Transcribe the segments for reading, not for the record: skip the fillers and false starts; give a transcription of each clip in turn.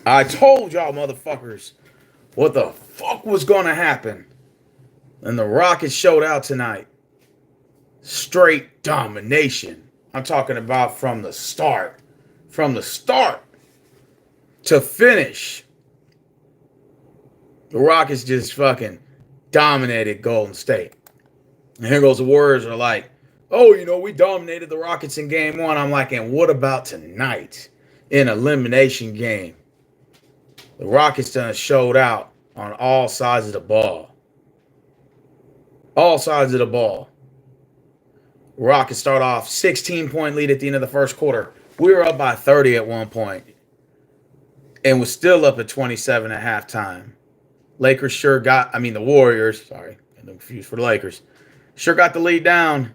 I told y'all motherfuckers what the fuck was gonna happen. And the Rockets showed out tonight. Straight domination. I'm talking about from the start. From the start to finish. The Rockets just fucking dominated Golden State. And here goes the Warriors are like, oh, we dominated the Rockets in game one. I'm like, and what about tonight in elimination game? The Rockets done showed out on all sides of the ball. All sides of the ball. Rockets start off 16-point lead at the end of the first quarter. We were up by 30 at one point and was still up at 27 at halftime. The Warriors, sorry, I'm confused for the Lakers, sure got the lead down.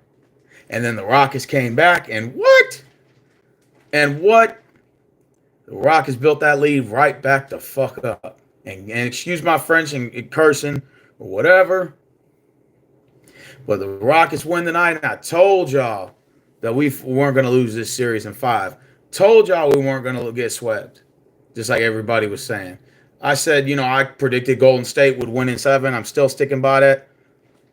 And then the Rockets came back, and what? The Rockets built that lead right back the fuck up. And excuse my French and cursing or whatever. But the Rockets win tonight, and I told y'all that we weren't going to lose this series in 5. Told y'all we weren't going to get swept, just like everybody was saying. I said, I predicted Golden State would win in 7. I'm still sticking by that.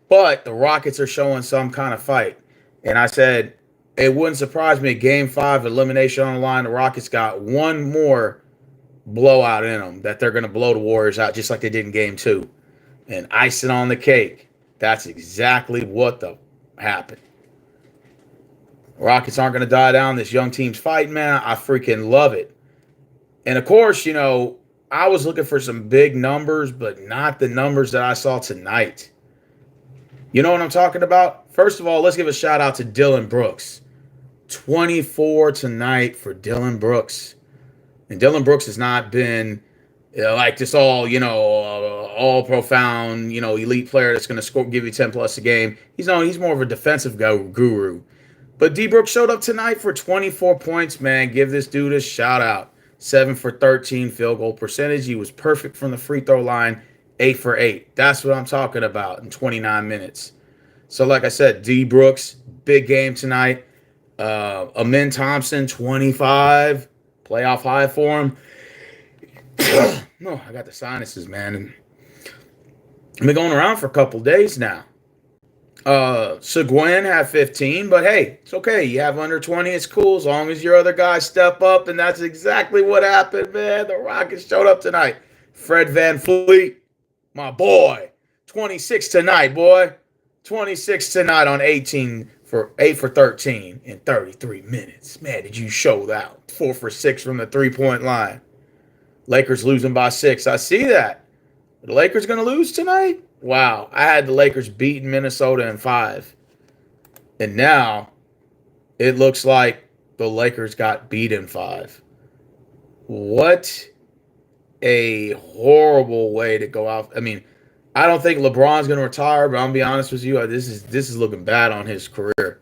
But the Rockets are showing some kind of fight. And I said, it wouldn't surprise me, Game 5, elimination on the line, the Rockets got one more blowout in them, that they're going to blow the Warriors out just like they did in Game 2. And icing on the cake. That's exactly what happened. Rockets aren't going to die down. This young team's fighting, man. I freaking love it. And, of course, I was looking for some big numbers, but not the numbers that I saw tonight. You know what I'm talking about? First of all, let's give a shout out to Dylan Brooks. 24 tonight for Dylan Brooks. And Dylan Brooks has not been like this all profound, elite player that's going to give you 10 plus a game. He's more of a defensive guru. But D Brooks showed up tonight for 24 points, man. Give this dude a shout out. 7 for 13 field goal percentage. He was perfect from the free throw line. 8 for 8. That's what I'm talking about in 29 minutes. So like I said, D Brooks, big game tonight. Amin Thompson, 25. Playoff high for him. No, I got the sinuses, man. And I've been going around for a couple days now. Seguin had 15, but hey, it's okay. You have under 20, it's cool as long as your other guys step up, and that's exactly what happened, man. The Rockets showed up tonight. Fred VanVleet, my boy, 26 tonight, boy. 26 tonight on 8 for 13 in 33 minutes. Man, did you show that? 4 for 6 from the three-point line. Lakers losing by 6. I see that. The Lakers going to lose tonight? Wow. I had the Lakers beating Minnesota in 5. And now it looks like the Lakers got beat in 5. What a horrible way to go out. I mean, I don't think LeBron's going to retire, but I'm going to be honest with you. This is looking bad on his career.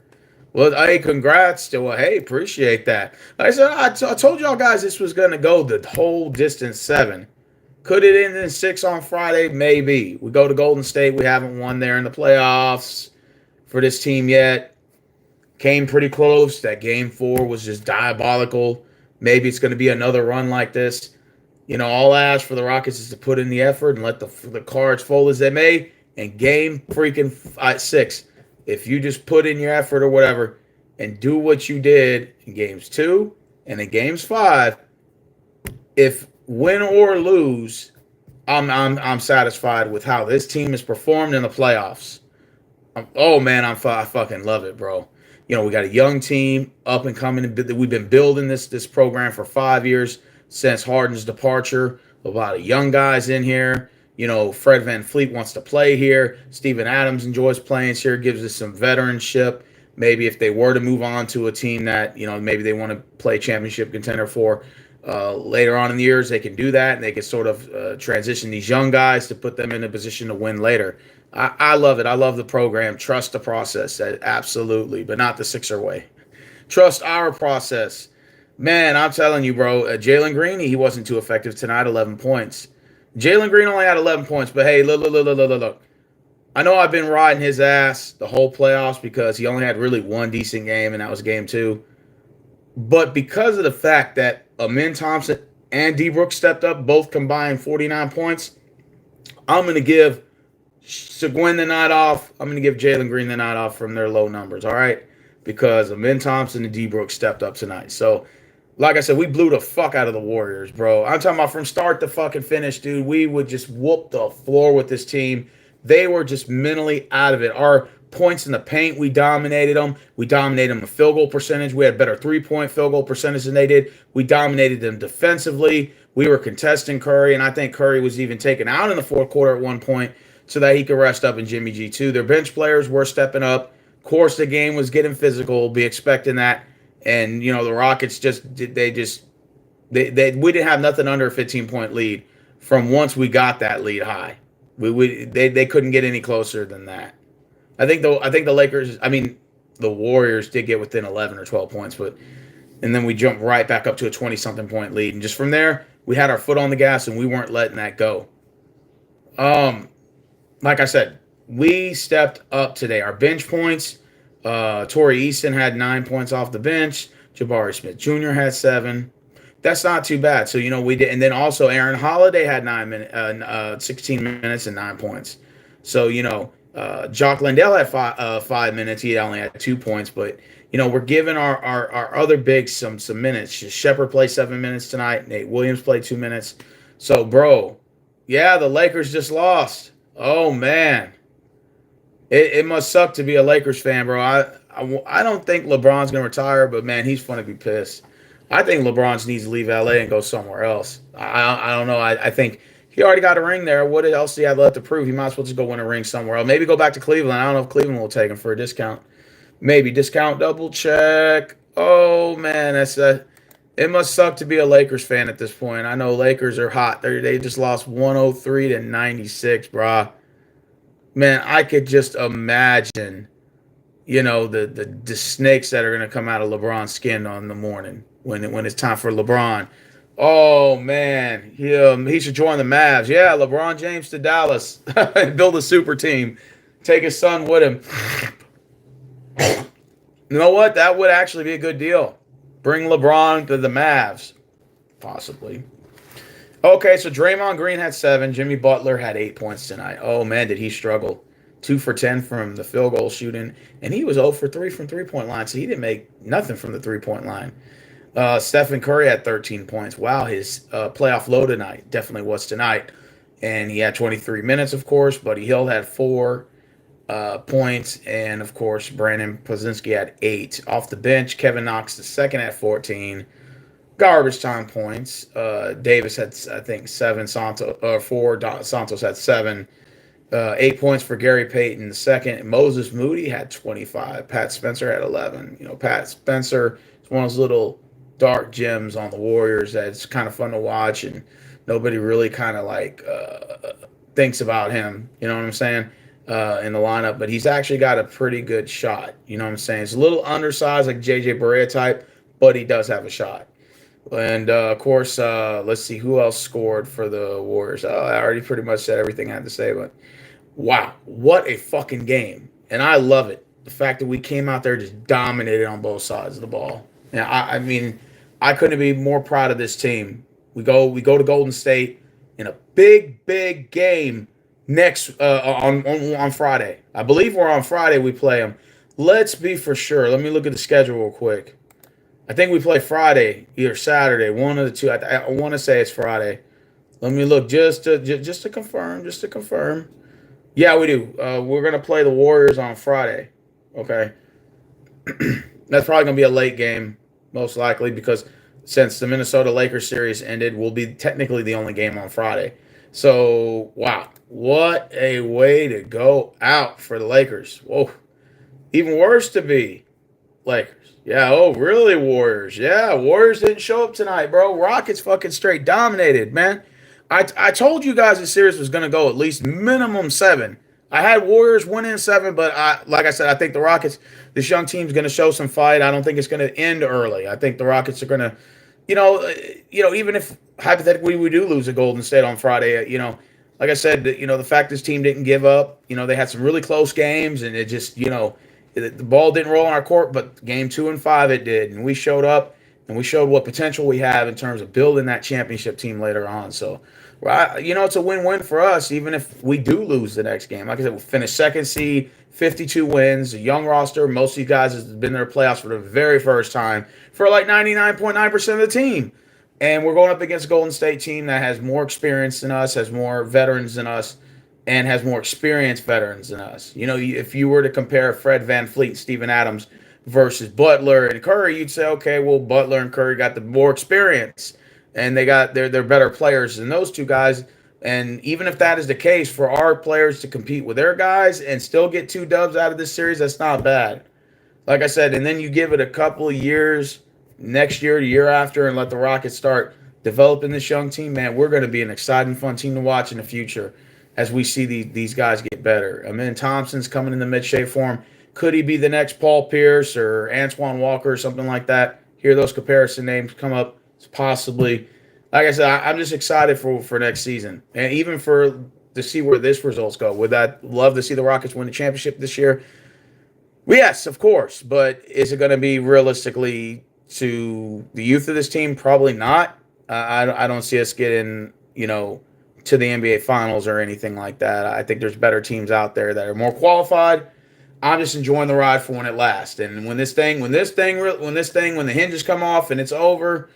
Well, hey, congrats. Hey, appreciate that. Like I said, I told y'all guys this was going to go the whole distance 7. Could it end in 6 on Friday? Maybe. We go to Golden State. We haven't won there in the playoffs for this team yet. Came pretty close. That Game 4 was just diabolical. Maybe it's going to be another run like this. All I ask for the Rockets is to put in the effort and let the cards fold as they may. And Game freaking 6. If you just put in your effort or whatever and do what you did in Games 2 and in Games 5, if win or lose, I'm satisfied with how this team has performed in the playoffs. I fucking love it, bro. We got a young team up and coming. We've been building this program for 5 years since Harden's departure. A lot of young guys in here. Fred VanVleet wants to play here. Steven Adams enjoys playing here, gives us some veteranship. Maybe if they were to move on to a team that, maybe they want to play championship contender for later on in the years, they can do that, and they can sort of transition these young guys to put them in a position to win later. I love it. I love the program. Trust the process. Absolutely, but not the Sixer way. Trust our process. Man, I'm telling you, bro, Jalen Green, he wasn't too effective tonight, 11 points. Jalen Green only had 11 points, but hey, look. I know I've been riding his ass the whole playoffs because he only had really one decent game, and that was Game 2. But because of the fact that Amin Thompson and D Brooks stepped up, both combined 49 points. I'm going to give Seguin the night off. I'm going to give Jalen Green the night off from their low numbers, all right? Because Ben Thompson and D Brooks stepped up tonight. So, like I said, we blew the fuck out of the Warriors, bro. I'm talking about from start to fucking finish, dude. We would just whoop the floor with this team. They were just mentally out of it. Our points in the paint, we dominated them. We dominated them in field goal percentage. We had better three-point field goal percentage than they did. We dominated them defensively. We were contesting Curry, and I think Curry was even taken out in the fourth quarter at one point so that he could rest up in Jimmy G too. Their bench players were stepping up. Of course, the game was getting physical. Be expecting that. And the Rockets we didn't have nothing under a 15-point lead from once we got that lead high. They couldn't get any closer than that. I think the Lakers, the Warriors did get within 11 or 12 points, and then we jumped right back up to a 20-something point lead, and just from there we had our foot on the gas and we weren't letting that go. Like I said, we stepped up today. Our bench points, Torrey Easton had 9 points off the bench. Jabari Smith Jr. had 7. That's not too bad. So, we did. And then also Aaron Holiday had 16 minutes and 9 points. So, Jock Landale had 5 minutes. He only had 2 points. But, we're giving our other bigs some minutes. Shepard played 7 minutes tonight. Nate Williams played 2 minutes. So, bro, yeah, the Lakers just lost. Oh, man. It must suck to be a Lakers fan, bro. I don't think LeBron's going to retire, but, man, he's going to be pissed. I think LeBron needs to leave LA and go somewhere else. I don't know. I think he already got a ring there. What else do he have left to prove? He might as well just go win a ring somewhere else. Maybe go back to Cleveland. I don't know if Cleveland will take him for a discount. Maybe discount, double check. Oh, man, it must suck to be a Lakers fan at this point. I know Lakers are hot. They just lost 103-96, brah. Man, I could just imagine, the snakes that are going to come out of LeBron's skin on the morning when it's time for LeBron. Oh, man. He should join the Mavs. Yeah, LeBron James to Dallas and build a super team. Take his son with him. You know what? That would actually be a good deal. Bring LeBron to the Mavs. Possibly. Okay, so Draymond Green had 7. Jimmy Butler had 8 points tonight. Oh, man, did he struggle. 2 for 10 from the field goal shooting. And he was 0 for 3 from three-point line, so he didn't make nothing from the three-point line. Stephen Curry had 13 points. Wow, his playoff low tonight definitely was tonight. And he had 23 minutes, of course. Buddy Hill had 4 points. And, of course, Brandon Pozinski had 8. Off the bench, Kevin Knox II at 14. Garbage time points. Davis had, I think, 7. 4. Santos had 7. 8 points for Gary Payton II. Moses Moody had 25. Pat Spencer had 11. Pat Spencer is one of those little dark gems on the Warriors that's kind of fun to watch, and nobody really kind of thinks about him. You know what I'm saying? In the lineup, but he's actually got a pretty good shot. You know what I'm saying? He's a little undersized, like JJ Barea type, but he does have a shot. And, of course, let's see who else scored for the Warriors. I already pretty much said everything I had to say, but wow, what a fucking game. And I love it. The fact that we came out there just dominated on both sides of the ball. And I couldn't be more proud of this team. We go to Golden State in a big, big game next on Friday. I believe we're on Friday we play them. Let's be for sure. Let me look at the schedule real quick. I think we play Friday, either Saturday, one of the two. I want to say it's Friday. Let me look just to confirm. Yeah, we do. We're going to play the Warriors on Friday. Okay. That's probably going to be a late game, most likely, because since the Minnesota Lakers series ended, we'll be technically the only game on Friday. So, wow. What a way to go out for the Lakers. Whoa. Even worse to be Lakers. Yeah, oh, really, Warriors? Yeah, Warriors didn't show up tonight, bro. Rockets fucking straight dominated, man. I told you guys the series was going to go at least minimum 7. I had Warriors winning 7, but like I said, I think the Rockets, this young team's going to show some fight. I don't think it's going to end early. I think the Rockets are going to, even if hypothetically we do lose a Golden State on Friday, like I said, the fact this team didn't give up, they had some really close games, and it just, the ball didn't roll on our court, but game 2 and 5 it did, and we showed up. and we showed what potential we have in terms of building that championship team later on. So, it's a win-win for us, even if we do lose the next game. Like I said, we'll finish second seed, 52 wins, a young roster. Most of these guys have been in their playoffs for the very first time for like 99.9% of the team. And we're going up against a Golden State team that has more experience than us, has more veterans than us, and has more experienced veterans than us. If you were to compare Fred VanVleet and Steven Adams versus Butler and Curry, you'd say, okay, well, Butler and Curry got the more experience, and they're better players than those two guys. And even if that is the case, for our players to compete with their guys and still get 2 dubs out of this series, that's not bad. Like I said, and then you give it a couple of years, next year, the year after, and let the Rockets start developing this young team, man, we're going to be an exciting, fun team to watch in the future as we see these guys get better. Amen Thompson's coming in the mid-shape form. Could he be the next Paul Pierce or Antoine Walker or something like that? Hear those comparison names come up. It's possibly. Like I said, I'm just excited for next season. And even to see where this results go. Would I love to see the Rockets win the championship this year? Well, yes, of course. But is it going to be realistically to the youth of this team? Probably not. I don't see us getting, to the NBA Finals or anything like that. I think there's better teams out there that are more qualified. I'm just enjoying the ride for when it lasts. And when the hinges come off and it's over,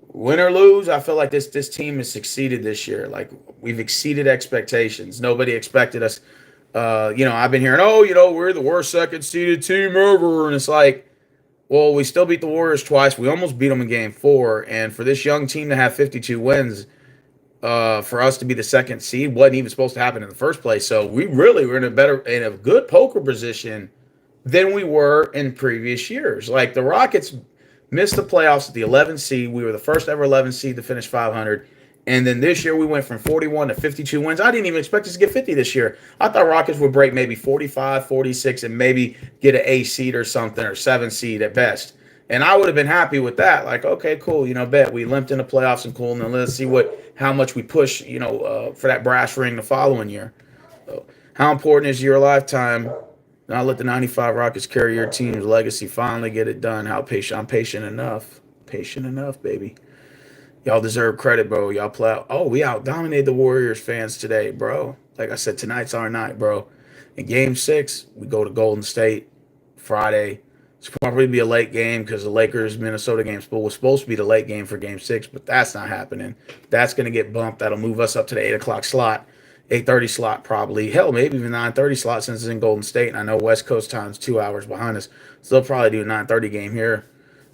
win or lose, I feel like this team has succeeded this year. Like, we've exceeded expectations. Nobody expected us. I've been hearing, we're the worst second seeded team ever, and it's like, well, we still beat the Warriors twice. We almost beat them in Game 4, and for this young team to have 52 wins, for us to be the second seed wasn't even supposed to happen in the first place. So we really were in a good poker position than we were in previous years. Like, the Rockets missed the playoffs at the 11th seed. We were the first ever 11th seed to finish 500. And then this year we went from 41 to 52 wins. I didn't even expect us to get 50 this year. I thought Rockets would break maybe 45, 46, and maybe get an A seed or something, or 7 seed at best. And I would have been happy with that. Like, okay, cool. Bet we limped in the playoffs and cool. And then let's see how much we push, for that brass ring the following year. So, how important is your lifetime? Now let the 95 Rockets carry your team's legacy. Finally get it done. I'm patient enough. Patient enough, baby. Y'all deserve credit, bro. Y'all play out. Oh, we out-dominated the Warriors fans today, bro. Like I said, tonight's our night, bro. In Game 6, we go to Golden State Friday. It's probably be a late game because the Lakers-Minnesota game was supposed to be the late game for Game 6, but that's not happening. That's going to get bumped. That'll move us up to the 8 o'clock slot, 8:30 slot probably. Hell, maybe even 9:30 slot since it's in Golden State, and I know West Coast time's 2 hours behind us. So they'll probably do a 9:30 game here.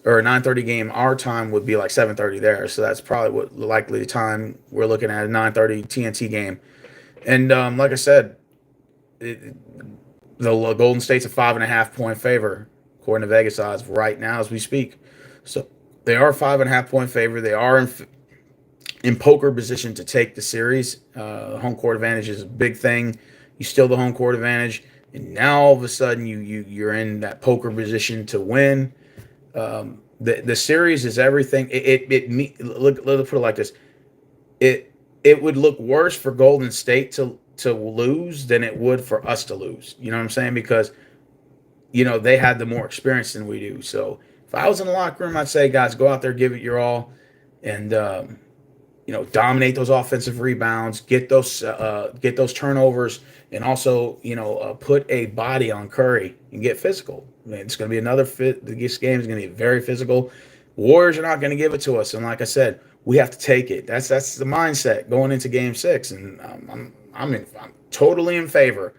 Or a 9:30 game, our time would be like 7:30 there. So that's probably what likely the time we're looking at, a 9:30 TNT game. And like I said, the Golden State's a 5.5-point favor, according to Vegas odds, right now as we speak. So they are a 5.5-point favor. They are in poker position to take the series. Home court advantage is a big thing. You steal the home court advantage, and now all of a sudden you're in that poker position to win. The series is everything. Let's put it like this: it would look worse for Golden State to lose than it would for us to lose. You know what I'm saying? Because they had the more experience than we do. So if I was in the locker room, I'd say, guys, go out there, give it your all, and dominate those offensive rebounds, get those turnovers, and also put a body on Curry and get physical. It's going to be this game is going to be very physical. Warriors are not going to give it to us, and like I said, we have to take it. That's the mindset going into Game 6, and I'm totally in favor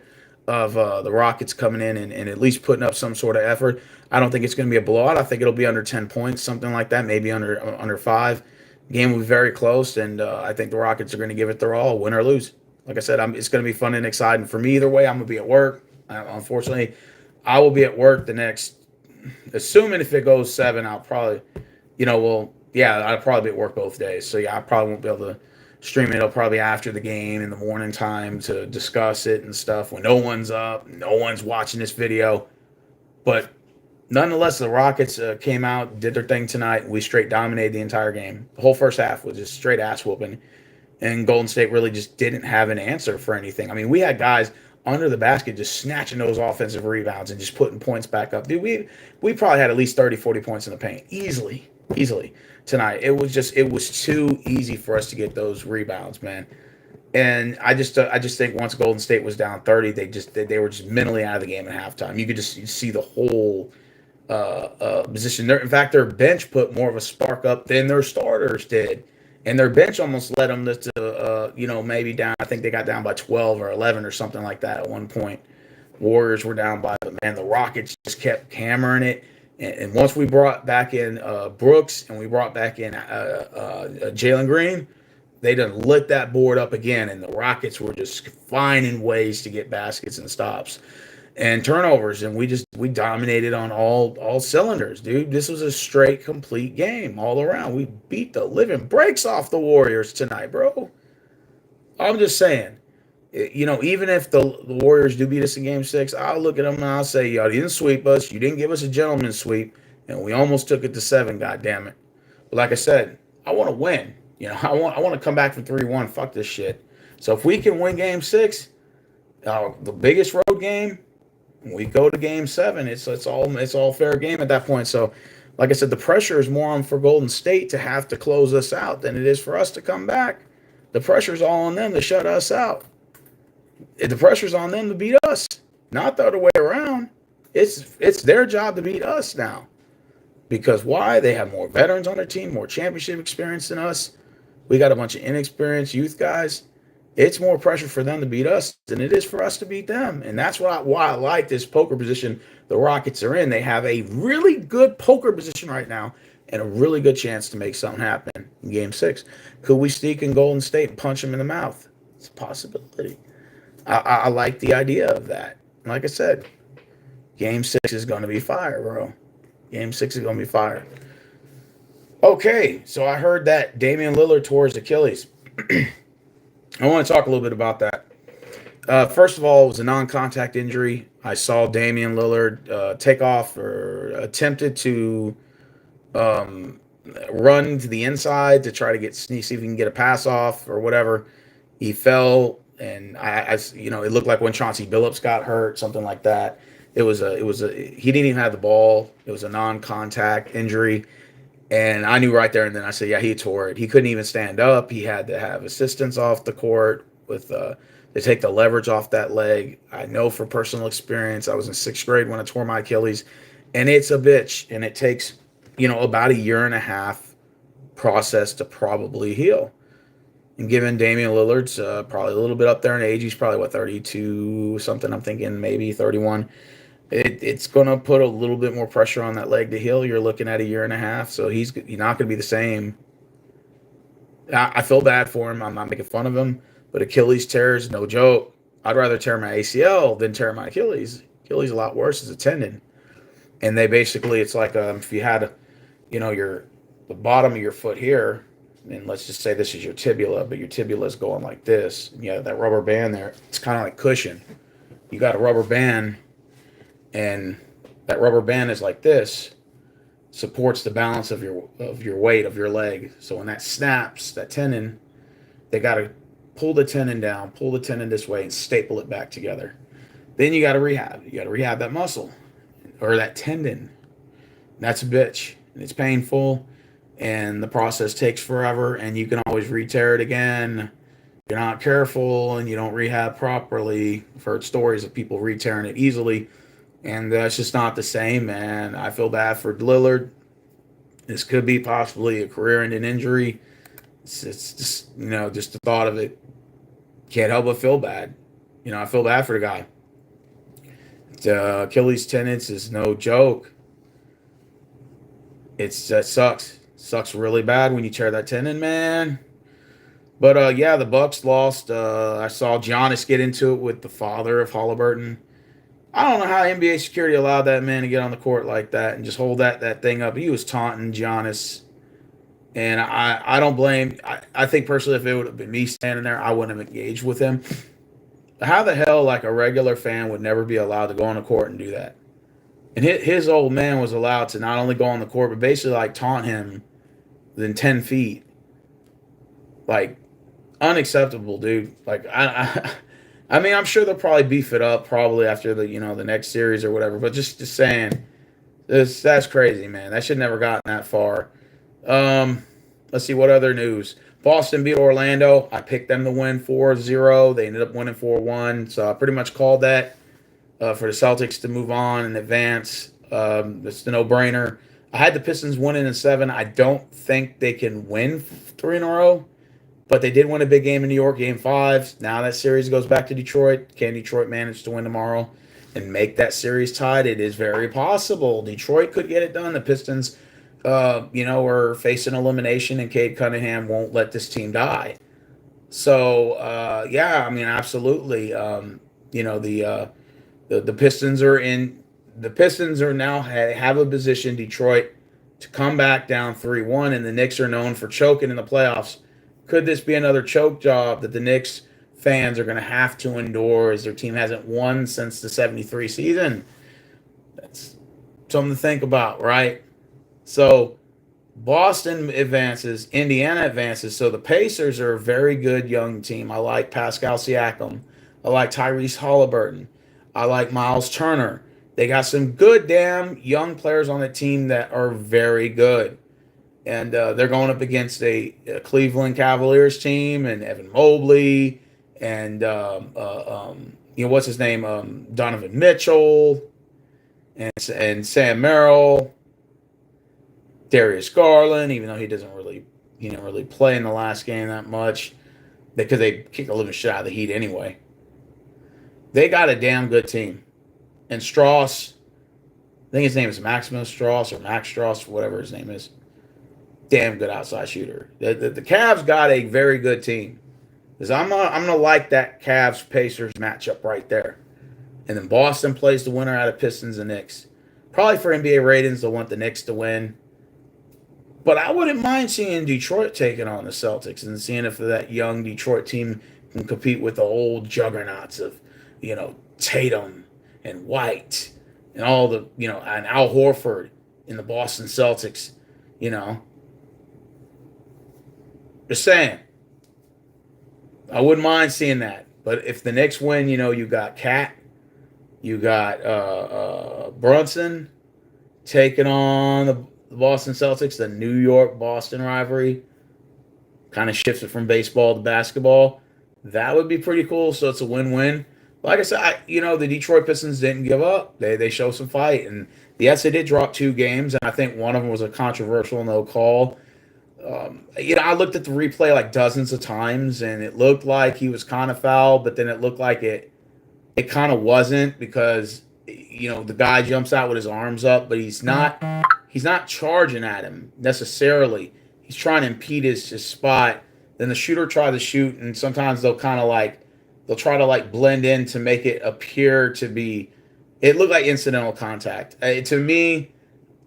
of the Rockets coming in and at least putting up some sort of effort. I don't think it's going to be a blowout. I think it'll be under 10 points, something like that, maybe under 5. Game will be very close, and I think the Rockets are going to give it their all, win or lose. Like I said, it's going to be fun and exciting for me either way. I'm going to be at work. Unfortunately, I will be at work the next, assuming if it goes 7, I'll probably, I'll probably be at work both days. So, I probably won't be able to stream it. It'll probably be after the game in the morning time to discuss it and stuff when no one's up, no one's watching this video. But nonetheless, the Rockets came out, did their thing tonight. We straight dominated the entire game. The whole first half was just straight ass whooping. And Golden State really just didn't have an answer for anything. I mean, we had guys under the basket just snatching those offensive rebounds and just putting points back up. Dude, we probably had at least 30, 40 points in the paint. Easily. easily tonight. It was too easy for us to get those rebounds, man. And I just think once Golden State was down 30, they were just mentally out of the game at halftime. You could just see the whole position. In fact, their bench put more of a spark up than their starters did, and their bench almost led them to maybe down. I think they got down by 12 or 11 or something like that at one point. Warriors were down by, but man, the Rockets just kept hammering it. And once we brought back in Brooks and we brought back in Jalen Green, they done lit that board up again, and the Rockets were just finding ways to get baskets and stops and turnovers, and we dominated on all cylinders, dude. This was a straight complete game all around. We beat the living breaks off the Warriors tonight, bro. I'm just saying, even if the Warriors do beat us in Game 6, I'll look at them and I'll say, y'all didn't sweep us. You didn't give us a gentleman's sweep, and we almost took it to 7. God damn it! But like I said, I want to win. I want to come back from 3-1. Fuck this shit. So if we can win Game 6, the biggest road game, we go to Game 7. It's all fair game at that point. So, like I said, the pressure is more on for Golden State to have to close us out than it is for us to come back. The pressure's all on them to shut us out. The pressure's on them to beat us, not the other way around. It's their job to beat us now. Because why? They have more veterans on their team, more championship experience than us. We got a bunch of inexperienced youth guys. It's more pressure for them to beat us than it is for us to beat them. And that's why I like this poker position the Rockets are in. They have a really good poker position right now and a really good chance to make something happen in Game 6. Could we sneak in Golden State and punch them in the mouth? It's a possibility. I like the idea of that. Like I said, Game 6 is going to be fire, bro. Game 6 is going to be fire. Okay, so I heard that Damian Lillard tore his Achilles. I want to talk a little bit about that. First of all, it was a non-contact injury. I saw Damian Lillard take off or attempted to run to the inside to try to see if he can get a pass off or whatever. He fell, and it looked like when Chauncey Billups got hurt, something like that. He didn't even have the ball. It was a non-contact injury. And I knew right there and then. I said, yeah, he tore it. He couldn't even stand up. He had to have assistance off the court to take the leverage off that leg. I know for personal experience. I was in 6th grade when I tore my Achilles, and it's a bitch. And it takes, about a year and a half process to probably heal. And given Damian Lillard's probably a little bit up there in age, he's probably 32 something. I'm thinking maybe 31. It's going to put a little bit more pressure on that leg to heal. You're looking at a year and a half, so he's not going to be the same. I feel bad for him. I'm not making fun of him, but Achilles tears, no joke. I'd rather tear my ACL than tear my Achilles. Achilles is a lot worse as a tendon, and it's like if you had, the bottom of your foot here, and let's just say this is your tibula, but your tibula is going like this. Yeah, that rubber band there, it's kind of like cushion. You got a rubber band. And that rubber band is like this, supports the balance of your weight of your leg. So when that snaps, that tendon, they got to pull the tendon down, pull the tendon this way, and staple it back together. Then you got to rehab. You got to rehab that muscle or that tendon. That's a bitch, and it's painful, and the process takes forever. And you can always re-tear it again. If you're not careful and you don't rehab properly. I've heard stories of people re-tearing it easily. And that's just not the same, man. I feel bad for Lillard. This could be possibly a career-ending injury. It's just, just the thought of it. Can't help but feel bad. I feel bad for the guy. The Achilles tendons is no joke. That sucks. Sucks really bad when you tear that tendon, man. But, yeah, the Bucks lost. I saw Giannis get into it with the father of Halliburton. I don't know how NBA security allowed that man to get on the court like that and just hold that thing up. He was taunting Giannis. And I don't blame. I think personally, if it would have been me standing there, I wouldn't have engaged with him. How the hell, like a regular fan, would never be allowed to go on the court and do that? And his old man was allowed to not only go on the court, but basically like taunt him within 10 feet. Like, unacceptable, dude. Like, I mean, I'm sure they'll probably beef it up probably after the next series or whatever. But just saying, that's crazy, man. That should never gotten that far. Um, let's see what other news. Boston beat Orlando. I picked them to win 4-0. They ended up winning 4-1. So I pretty much called that for the Celtics to move on and advance. It's the no-brainer. I had the Pistons winning in 7. I don't think they can win 3 in a row, but they did win a big game in New York, Game 5. Now that series goes back to Detroit. Can Detroit manage to win tomorrow and make that series tied? It is very possible. Detroit could get it done. The Pistons, are facing elimination, and Cade Cunningham won't let this team die. So, yeah, I mean, absolutely. The Pistons are in. The Pistons are now have a position, Detroit, to come back down 3-1, and the Knicks are known for choking in the playoffs. Could this be another choke job that the Knicks fans are going to have to endure as their team hasn't won since the 73 season? That's something to think about, right? So Boston advances, Indiana advances. So the Pacers are a very good young team. I like Pascal Siakam. I like Tyrese Halliburton. I like Miles Turner. They got some good damn young players on the team that are very good. And they're going up against a Cleveland Cavaliers team and Evan Mobley and what's his name, Donovan Mitchell and Sam Merrill, Darius Garland, even though he didn't really play in the last game that much because they kicked the living shit out of the Heat anyway. They got a damn good team. And Strauss, I think his name is Maximus Strauss or Max Strauss, whatever his name is. Damn good outside shooter. The Cavs got a very good team. Because I'm gonna like that Cavs Pacers matchup right there. And then Boston plays the winner out of Pistons and Knicks. Probably for NBA ratings, they'll want the Knicks to win. But I wouldn't mind seeing Detroit taking on the Celtics and seeing if that young Detroit team can compete with the old juggernauts of, Tatum and White and all the, and Al Horford in the Boston Celtics, Just saying. I wouldn't mind seeing that. But if the Knicks win, you got Cat, you got Brunson taking on the Boston Celtics, the New York Boston rivalry. Kind of shifts it from baseball to basketball. That would be pretty cool. So it's a win-win. Like I said, the Detroit Pistons didn't give up. They showed some fight. And yes, they did drop 2 games. And I think one of them was a controversial no call. I looked at the replay like dozens of times, and it looked like he was kind of fouled, but then it looked like it kind of wasn't because, the guy jumps out with his arms up, but he's not charging at him necessarily. He's trying to impede his spot. Then the shooter tries to shoot, and sometimes they'll try to blend in to make it appear to be. It looked like incidental contact. To me,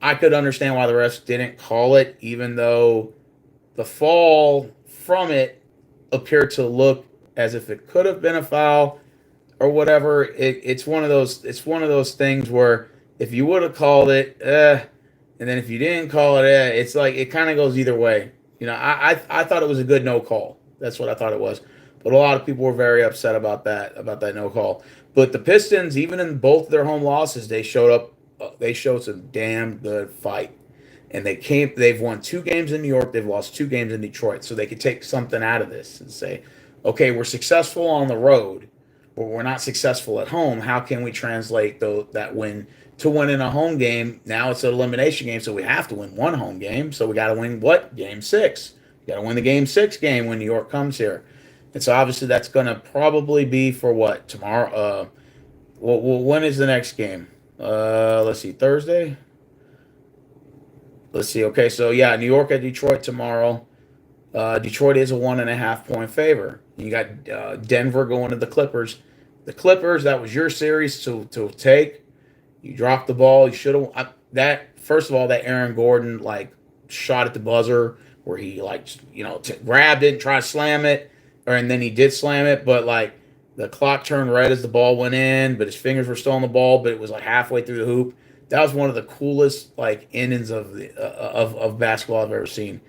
I could understand why the refs didn't call it, even though the fall from it appeared to look as if it could have been a foul or whatever. It's one of those things where if you would have called it, and then if you didn't call it, it's like it kind of goes either way. I thought it was a good no call. That's what I thought it was. But a lot of people were very upset about that no call. But the Pistons, even in both their home losses, they showed up. They showed some damn good fight. And they've won 2 games in New York. They've lost 2 games in Detroit. So they could take something out of this and say, okay, we're successful on the road, but we're not successful at home. How can we translate that win to win in a home game? Now it's an elimination game, so we have to win one home game. So we got to win what? Game 6. We got to win the Game 6 game when New York comes here. And so obviously that's going to probably be for what? Tomorrow? When is the next game? Let's see, Thursday? Let's see. Okay, so yeah, New York at Detroit tomorrow. Detroit is a 1.5 point favor. You got Denver going to the Clippers. The Clippers, that was your series to take. You dropped the ball. You should have first of all, that Aaron Gordon shot at the buzzer where he grabbed it and tried to slam it, and then he did slam it, but the clock turned red as the ball went in, but his fingers were still on the ball, but it was halfway through the hoop. That was one of the coolest innings of basketball I've ever seen.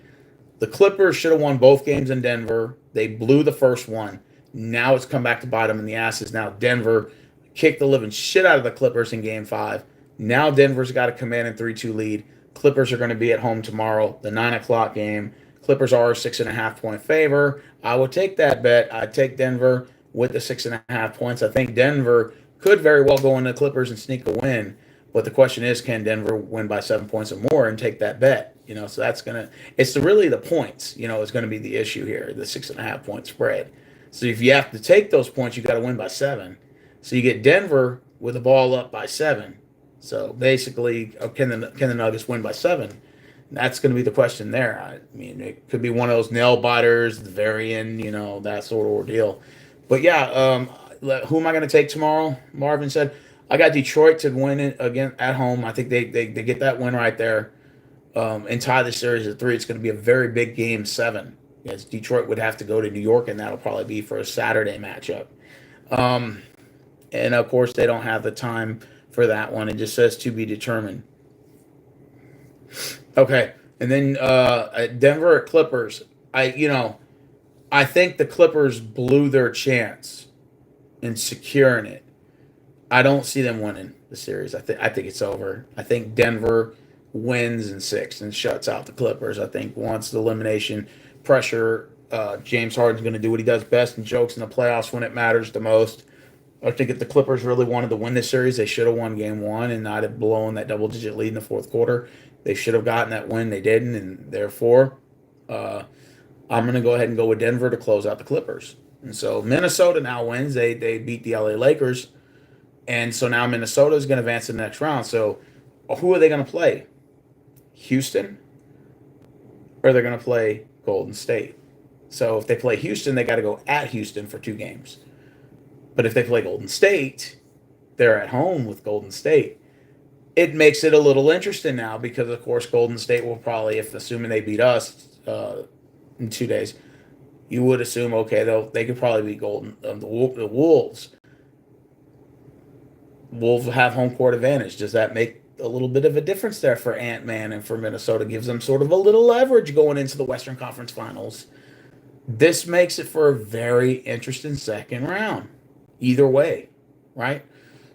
The Clippers should have won both games in Denver. They blew the first one. Now it's come back to bite them in the asses. Now Denver kicked the living shit out of the Clippers in Game 5. Now Denver's got a commanding 3-2 lead. Clippers are going to be at home tomorrow, the 9 o'clock game. Clippers are a 6.5 point favor. I would take that bet. I'd take Denver with the 6.5 points. I think Denver could very well go into the Clippers and sneak a win. But the question is, can Denver win by 7 points or more and take that bet? So that's it's really the points, is going to be the issue here, the 6.5 point spread. So if you have to take those points, you got to win by 7. So you get Denver with the ball up by 7. So basically, can the Nuggets win by 7? That's going to be the question there. I mean, it could be one of those nail biters at the very end, that sort of ordeal. But yeah, who am I going to take tomorrow? Marvin said, I got Detroit to win it again at home. I think they get that win right there and tie the series at 3. It's going to be a very big game 7. Yes, Detroit would have to go to New York, and that'll probably be for a Saturday matchup. And of course, they don't have the time for that one. It just says to be determined. Okay, and then Denver at Clippers. I think the Clippers blew their chance in securing it. I don't see them winning the series. I think it's over. I think Denver wins in 6 and shuts out the Clippers. I think once the elimination pressure, James Harden's going to do what he does best and jokes in the playoffs when it matters the most. I think if the Clippers really wanted to win this series, they should have won Game 1 and not have blown that double-digit lead in the fourth quarter. They should have gotten that win. They didn't, and therefore, I'm going to go ahead and go with Denver to close out the Clippers. And so Minnesota now wins. They beat the LA Lakers, and so now Minnesota is going to advance to the next round. So who are they going to play? Houston? Or they're going to play Golden State? So if they play Houston, they got to go at Houston for 2 games. But if they play Golden State, they're at home with Golden State. It makes it a little interesting now because, of course, Golden State will probably, if assuming they beat us in 2 days, you would assume, okay, they could probably beat the Wolves. Wolves will have home court advantage. Does that make a little bit of a difference there for Ant-Man and for Minnesota? Gives them sort of a little leverage going into the Western Conference Finals. This makes it for a very interesting second round. Either way, right?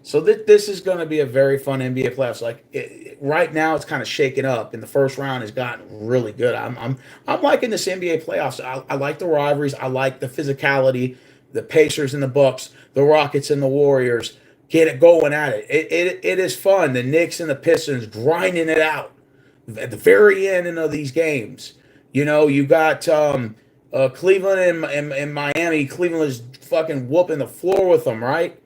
So this is going to be a very fun NBA playoffs. Right now, it's kind of shaken up, and the first round has gotten really good. I'm liking this NBA playoffs. I like the rivalries. I like the physicality. The Pacers and the Bucks, the Rockets and the Warriors, get it going at it. It is fun. The Knicks and the Pistons grinding it out at the very end of these games. You got Cleveland and Miami. Cleveland is fucking whooping the floor with them, right?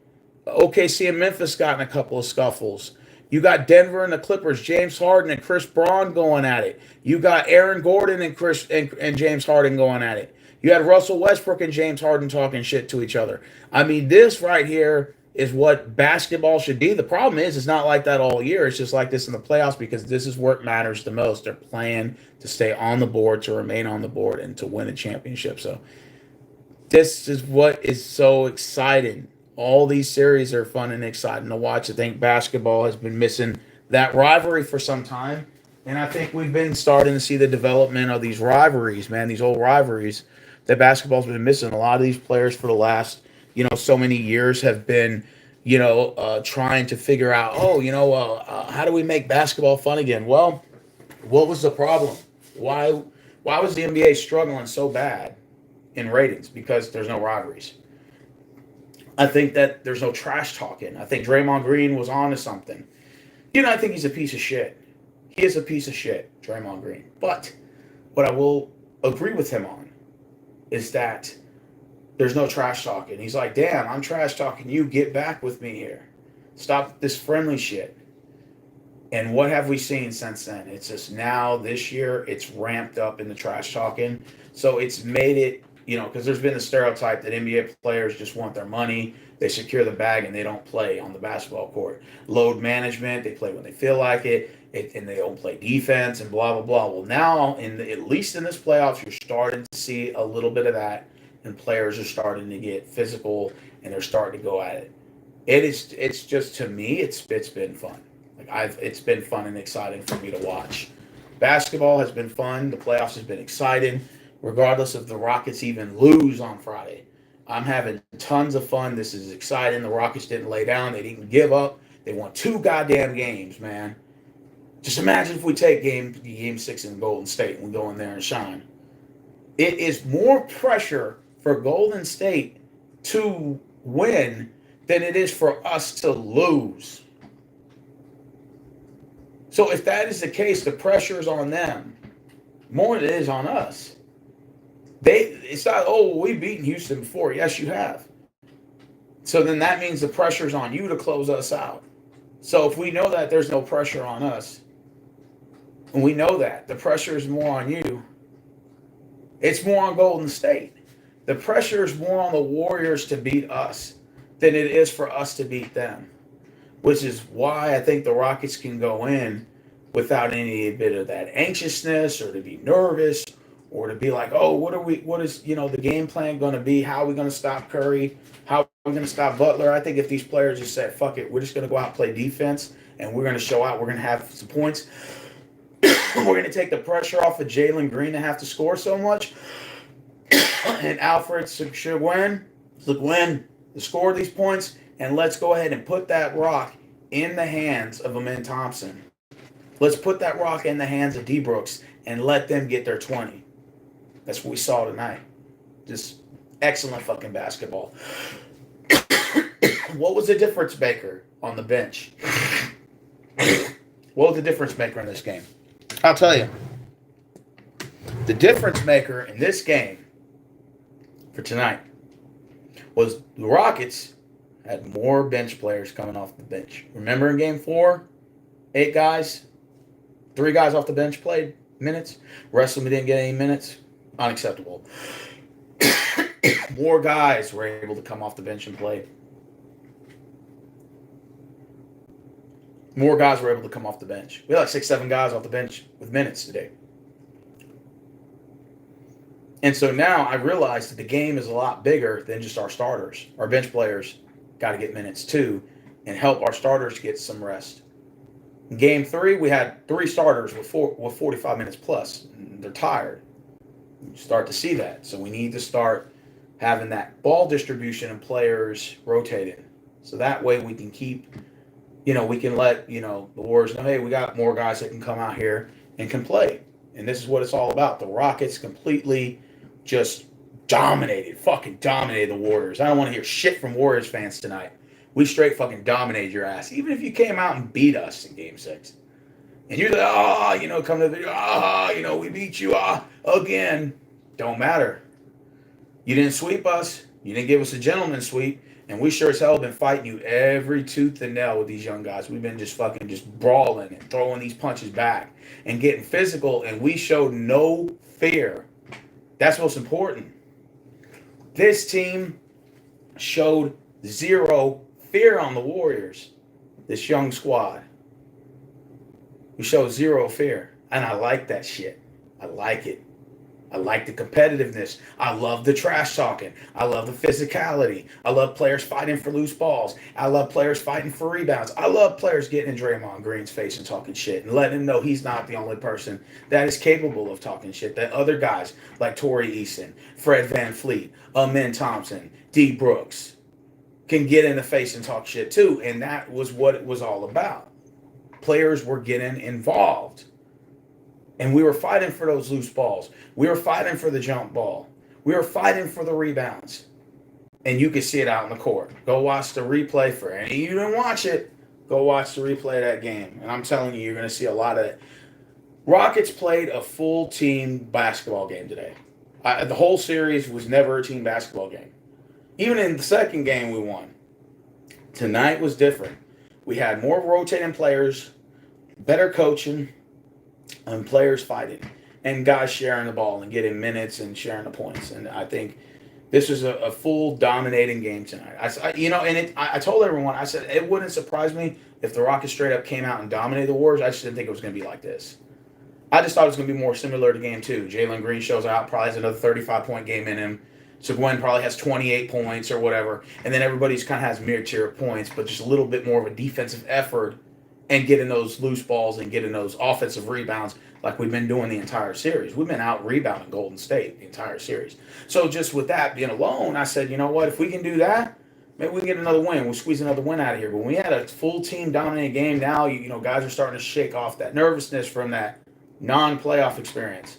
OKC and Memphis got in a couple of scuffles. You got Denver and the Clippers, James Harden and Chris Braun going at it. You got Aaron Gordon and James Harden going at it. You had Russell Westbrook and James Harden talking shit to each other. I mean, this right here is what basketball should be. The problem is it's not like that all year. It's just like this in the playoffs because this is where it matters the most. They're playing to stay on the board, to remain on the board, and to win a championship. So this is what is so exciting. All these series are fun and exciting to watch. I think basketball has been missing that rivalry for some time. And I think we've been starting to see the development of these rivalries, man, these old rivalries that basketball's been missing. A lot of these players for the last, so many years have been, trying to figure out, how do we make basketball fun again? Well, what was the problem? Why was the NBA struggling so bad in ratings? Because there's no rivalries. I think that there's no trash talking. I think Draymond Green was on to something. I think he's a piece of shit. He is a piece of shit, Draymond Green. But what I will agree with him on is that there's no trash talking. He's like, damn, I'm trash talking you. Get back with me here. Stop this friendly shit. And what have we seen since then? It's just now, this year, it's ramped up in the trash talking. So it's made it, because there's been the stereotype that NBA players just want their money, they secure the bag, and they don't play on the basketball court. Load management, they play when they feel like it, and they don't play defense, and blah, blah, blah. Well, now, at least in this playoffs, you're starting to see a little bit of that, and players are starting to get physical, and they're starting to go at it. It's just, to me, it's been fun. It's been fun and exciting for me to watch. Basketball has been fun. The playoffs has been exciting. Regardless if the Rockets even lose on Friday, I'm having tons of fun. This is exciting. The Rockets didn't lay down. They didn't give up. They won 2 goddamn games, man. Just imagine if we take game 6 in Golden State and we go in there and shine. It is more pressure for Golden State to win than it is for us to lose. So if that is the case, the pressure is on them more than it is on us. It's not, oh, we've beaten Houston before. Yes, you have. So then that means the pressure's on you to close us out. So if we know that there's no pressure on us, and we know that the pressure is more on you, it's more on Golden State. The pressure is more on the Warriors to beat us than it is for us to beat them, which is why I think the Rockets can go in without any bit of that anxiousness or to be nervous or to be like, oh, what is the game plan going to be? How are we going to stop Curry? How are we going to stop Butler? I think if these players just said, fuck it, we're just going to go out and play defense and we're going to show out, we're going to have some points. We're going to take the pressure off of Jalen Green to have to score so much. And Alfred Seguin to score these points. And let's go ahead and put that rock in the hands of Amen Thompson. Let's put that rock in the hands of D. Brooks and let them get their 20. That's what we saw tonight. Just excellent fucking basketball. What was the difference maker on the bench? What was the difference maker in this game? I'll tell you. The difference maker in this game for tonight was the Rockets had more bench players coming off the bench. Remember in game 4, 8 guys, 3 guys off the bench played minutes. Rest of them didn't get any minutes. Unacceptable. More guys were able to come off the bench and play. More guys were able to come off the bench. We had like 6, 7 guys off the bench with minutes today. And so now I realize that the game is a lot bigger than just our starters. Our bench players got to get minutes too and help our starters get some rest. In game 3, we had 3 starters with 45 minutes plus. They're tired. You start to see that. So we need to start having that ball distribution and players rotating. So that way we can keep, we can let, the Warriors know, hey, we got more guys that can come out here and can play. And this is what it's all about. The Rockets completely just fucking dominated the Warriors. I don't want to hear shit from Warriors fans tonight. We straight fucking dominated your ass. Even if you came out and beat us in game 6. And you're like, come to the, we beat you, again. Don't matter. You didn't sweep us. You didn't give us a gentleman's sweep. And we sure as hell been fighting you every tooth and nail with these young guys. We've been just brawling and throwing these punches back and getting physical. And we showed no fear. That's most important. This team showed 0 fear on the Warriors. This young squad. We showed 0 fear. And I like that shit. I like it. I like the competitiveness. I love the trash talking. I love the physicality. I love players fighting for loose balls. I love players fighting for rebounds. I love players getting in Draymond Green's face and talking shit and letting him know he's not the only person that is capable of talking shit. That other guys like Torrey Eason, Fred VanVleet, Amen Thompson, D. Brooks can get in the face and talk shit too. And that was what it was all about. Players were getting involved. And we were fighting for those loose balls. We were fighting for the jump ball. We were fighting for the rebounds. And you can see it out in the court. Go watch the replay for any of you didn't watch it. Go watch the replay of that game. And I'm telling you, you're going to see a lot of it. Rockets played a full team basketball game today. The whole series was never a team basketball game. Even in the second game we won. Tonight was different. We had more rotating players, better coaching, and players fighting, and guys sharing the ball and getting minutes and sharing the points. And I think this was a full dominating game tonight. I told everyone, I said it wouldn't surprise me if the Rockets straight up came out and dominated the Warriors. I just didn't think it was going to be like this. I just thought it was going to be more similar to game 2. Jalen Green shows out, probably has another 35-point game in him. Seguin probably has 28 points or whatever. And then everybody's kind of has mid-tier points, but just a little bit more of a defensive effort and getting those loose balls and getting those offensive rebounds like we've been doing the entire series. We've been out rebounding Golden State the entire series. So just with that being alone, I said, you know what? If we can do that, maybe we can get another win. We'll squeeze another win out of here. But when we had a full team dominant game, now guys are starting to shake off that nervousness from that non-playoff experience.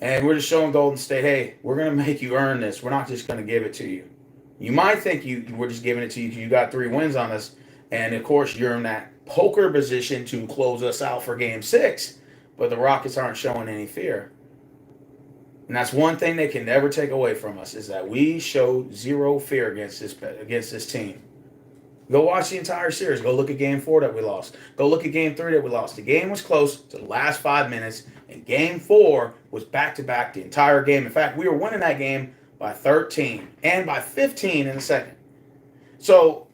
And we're just showing Golden State, hey, we're going to make you earn this. We're not just going to give it to you. You might think we're just giving it to you because you got 3 wins on us. And, of course, you're in that poker position to close us out for Game 6. But the Rockets aren't showing any fear. And that's one thing they can never take away from us, is that we showed zero fear against this team. Go watch the entire series. Go look at Game 4 that we lost. Go look at Game 3 that we lost. The game was close to the last 5 minutes, and Game 4 was back-to-back the entire game. In fact, we were winning that game by 13 and by 15 in the second. So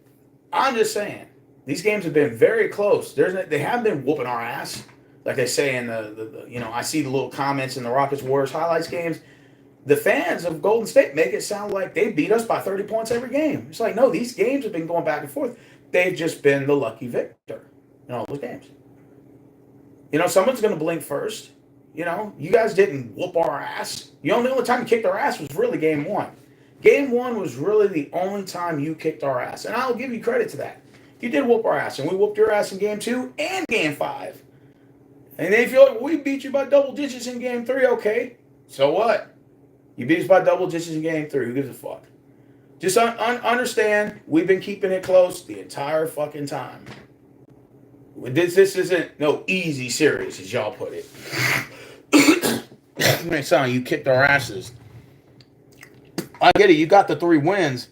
I'm just saying, these games have been very close. They haven't been whooping our ass. Like they say in I see the little comments in the Rockets Warriors highlights games. The fans of Golden State make it sound like they beat us by 30 points every game. It's like, no, these games have been going back and forth. They've just been the lucky victor in all those games. Someone's going to blink first. You guys didn't whoop our ass. The only time you kicked our ass was really Game 1. Game 1 was really the only time you kicked our ass. And I'll give you credit to that. You did whoop our ass, and we whooped your ass in Game 2 and Game 5. And then if you're like, we beat you by double digits in Game 3, okay. So what? You beat us by double digits in Game 3. Who gives a fuck? Just understand, we've been keeping it close the entire fucking time. This isn't no easy series, as y'all put it. It may sound like you kicked our asses. I get it. You got the 3 wins,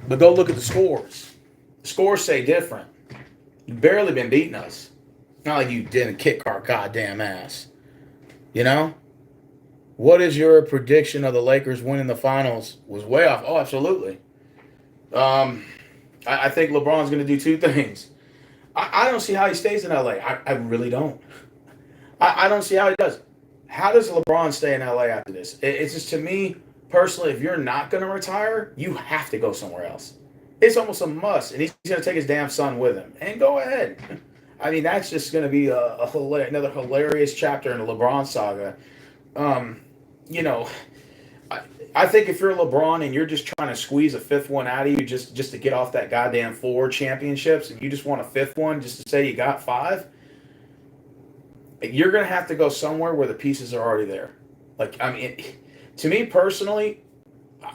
but go look at the scores. The scores say different. You've barely been beating us. Not like you didn't kick our goddamn ass. What is your prediction of the Lakers winning the finals? Was way off. Oh, absolutely. I think LeBron's going to do 2 things. I don't see how he stays in LA. I really don't. I don't see how he does. How does LeBron stay in LA after this? It's just, to me, personally, if you're not going to retire, you have to go somewhere else. It's almost a must. And he's going to take his damn son with him. And go ahead. I mean, that's just going to be another hilarious chapter in the LeBron saga. I think if you're LeBron and you're just trying to squeeze a 5th one out of you just to get off that goddamn 4 championships, and you just want a 5th one just to say you got 5, you're going to have to go somewhere where the pieces are already there. To me personally,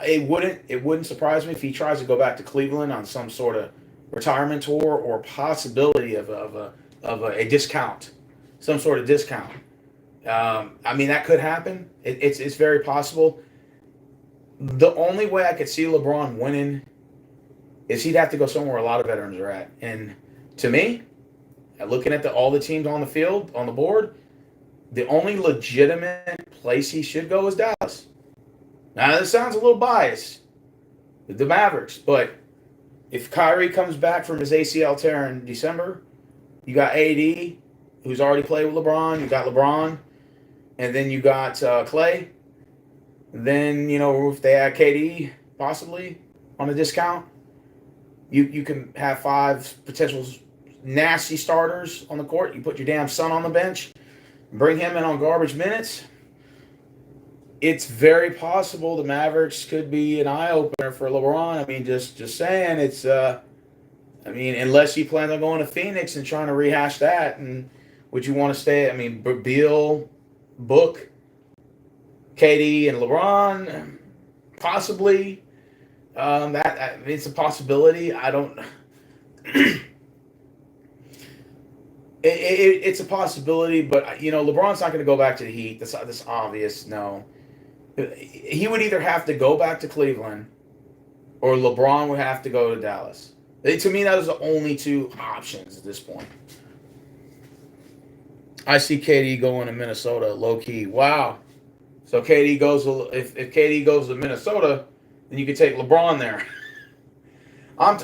it wouldn't surprise me if he tries to go back to Cleveland on some sort of retirement tour or possibility of a discount, some sort of discount. That could happen. It's very possible. The only way I could see LeBron winning is he'd have to go somewhere a lot of veterans are at. And to me, looking at all the teams on the field, on the board, the only legitimate place he should go is Dallas. Now, this sounds a little biased, the Mavericks, but if Kyrie comes back from his ACL tear in December, you got AD, who's already played with LeBron, you got LeBron, and then you got Clay. Then, if they add KD, possibly, on a discount, you can have 5 potential nasty starters on the court. You put your damn son on the bench, bring him in on garbage minutes. It's very possible the Mavericks could be an eye-opener for LeBron. I mean, just saying, it's, unless you plan on going to Phoenix and trying to rehash that, and would you want to stay, Beal, Book, KD, and LeBron, possibly. It's a possibility. I don't. It's a possibility, but LeBron's not going to go back to the Heat. That's obvious. No, he would either have to go back to Cleveland, or LeBron would have to go to Dallas. To me, those are the only 2 options at this point. I see KD going to Minnesota, low key. Wow. So KD goes. If KD goes to Minnesota, then you could take LeBron there. I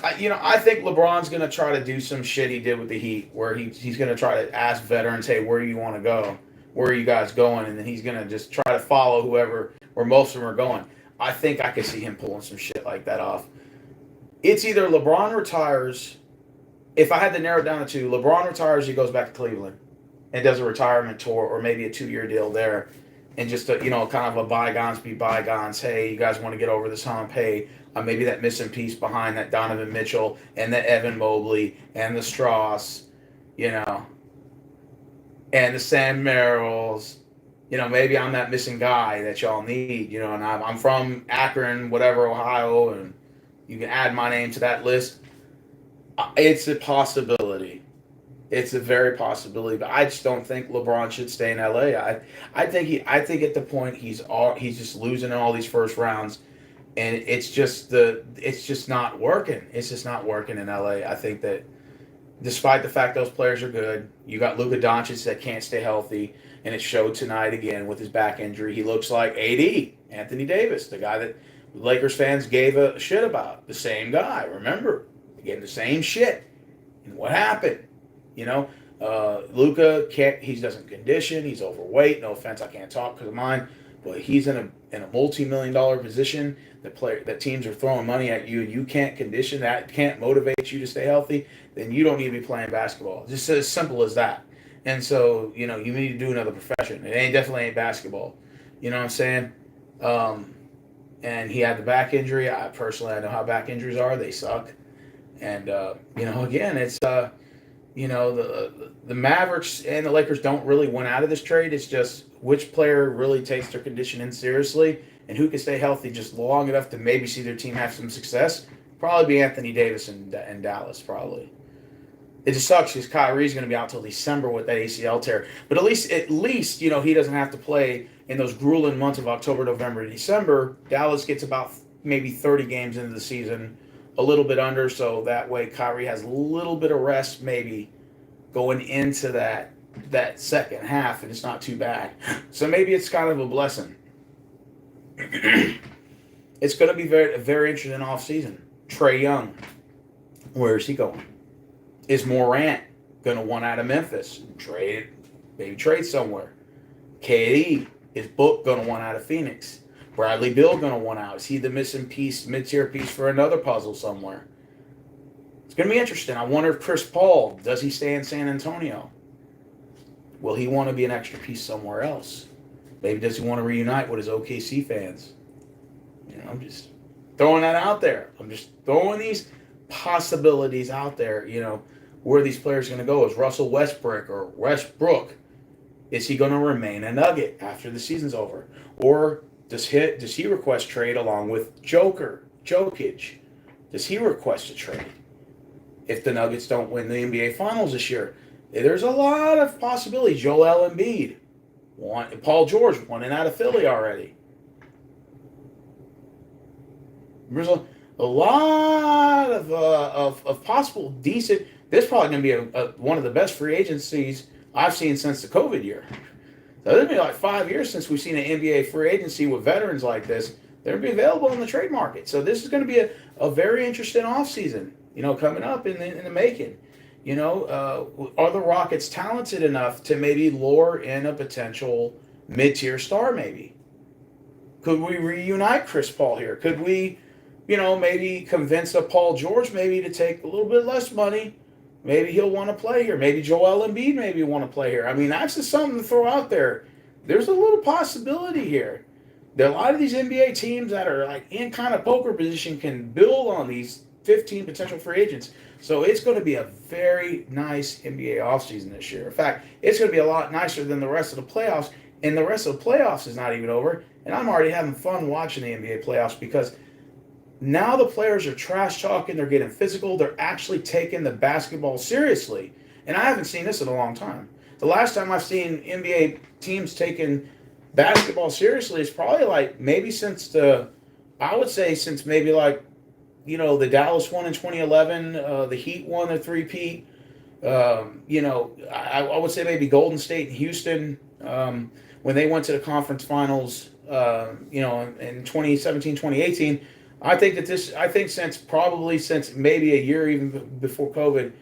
think LeBron's going to try to do some shit he did with the Heat, where he's going to try to ask veterans, hey, where do you want to go? Where are you guys going? And then he's going to just try to follow where most of them are going. I think I could see him pulling some shit like that off. It's either LeBron retires. If I had to narrow it down to 2, LeBron retires, he goes back to Cleveland and does a retirement tour or maybe a 2-year deal there. and just kind of a bygones be bygones. Hey, you guys want to get over this hump? Hey, maybe that missing piece behind that Donovan Mitchell and the Evan Mobley and the Strauss, you know, and the Sam Merrills. Maybe I'm that missing guy that y'all need. And I'm from Akron, whatever, Ohio, and you can add my name to that list. It's a possibility. It's a very possibility, but I just don't think LeBron should stay in LA. I think at the point he's just losing in all these first rounds, and it's just not working. It's just not working in LA. I think that despite the fact those players are good, you got Luka Doncic that can't stay healthy, and it showed tonight again with his back injury. He looks like AD, Anthony Davis, the guy that Lakers fans gave a shit about. The same guy, remember? They gave him the same shit. And what happened? Luka can't. He doesn't condition. He's overweight. No offense, I can't talk because of mine. But he's in a multi-million-dollar position. That teams are throwing money at you, and you can't condition that. Can't motivate you to stay healthy. Then you don't need to be playing basketball. Just as simple as that. And so you need to do another profession. It definitely ain't basketball. You know what I'm saying? And he had the back injury. I know how back injuries are. They suck. And again, it's. The Mavericks and the Lakers don't really win out of this trade. It's just which player really takes their conditioning seriously and who can stay healthy just long enough to maybe see their team have some success. Probably be Anthony Davis in Dallas, probably. It just sucks because Kyrie's going to be out till December with that ACL tear. But at least he doesn't have to play in those grueling months of October, November, and December. Dallas gets about maybe 30 games into the season, a little bit under, so that way Kyrie has a little bit of rest maybe going into that second half, and it's not too bad. So maybe it's kind of a blessing. It's going to be a very interesting offseason. Trae Young, where is he going? Is Morant going to want out of Memphis? Maybe trade somewhere. KD, is Book going to want out of Phoenix? Bradley Beal going to want out? Is he the missing piece, mid-tier piece for another puzzle somewhere? It's going to be interesting. I wonder if Chris Paul, does he stay in San Antonio? Will he want to be an extra piece somewhere else? Maybe does he want to reunite with his OKC fans? I'm just throwing that out there. I'm just throwing these possibilities out there, where these players are going to go. Is Russell Westbrook, is he going to remain a Nugget after the season's over? Or does he request trade along with Jokic? Does he request a trade? If the Nuggets don't win the NBA Finals this year, there's a lot of possibilities. Joel Embiid, Paul George wanting out of Philly already. There's a lot of possible decent. This is probably going to be one of the best free agencies I've seen since the COVID year. So it'll be like 5 years since we've seen an NBA free agency with veterans like this. They'll be available in the trade market. So this is going to be a very interesting offseason, coming up in the making. Are the Rockets talented enough to maybe lure in a potential mid-tier star maybe? Could we reunite Chris Paul here? Could we, maybe convince a Paul George maybe to take a little bit less money? Maybe he'll want to play here. Maybe Joel Embiid maybe want to play here. I mean, that's just something to throw out there. There's a little possibility here. There are a lot of these NBA teams that are like in kind of poker position can build on these 15 potential free agents. So it's going to be a very nice NBA offseason this year. In fact, it's going to be a lot nicer than the rest of the playoffs. And the rest of the playoffs is not even over. And I'm already having fun watching the NBA playoffs because now the players are trash talking. They're getting physical. They're actually taking the basketball seriously. And I haven't seen this in a long time. The last time I've seen NBA teams taking basketball seriously is probably like maybe since the Dallas won in 2011, the Heat won the three-peat. I would say maybe Golden State and Houston when they went to the conference finals, in 2017, 2018. I think since maybe a year even before COVID,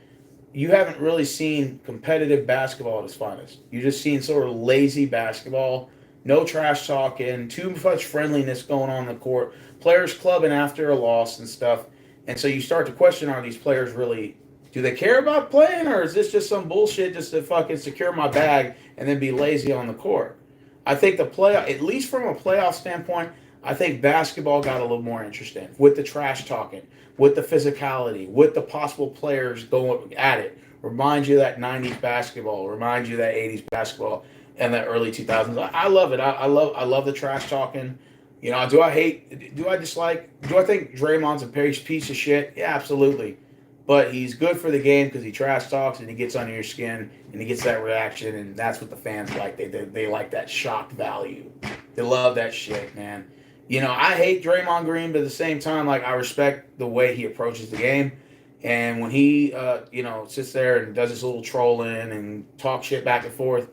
you haven't really seen competitive basketball at its finest. You've just seen sort of lazy basketball, no trash talking, too much friendliness going on the court, players clubbing after a loss and stuff. And so you start to question, are these players really, do they care about playing, or is this just some bullshit just to fucking secure my bag and then be lazy on the court? I think the playoff, at least from a playoff standpoint, I think basketball got a little more interesting with the trash talking, with the physicality, with the possible players going at it. Reminds you of that '90s basketball, reminds you of that '80s basketball, and that early 2000s. I love it. I love the trash talking. You know, do I hate? Do I dislike? Do I think Draymond's a piece of shit? Yeah, absolutely. But he's good for the game because he trash talks and he gets under your skin and he gets that reaction, and that's what the fans like. They like that shock value. They love that shit, man. You know, I hate Draymond Green, but at the same time, like, I respect the way he approaches the game. And when he, sits there and does his little trolling and talk shit back and forth,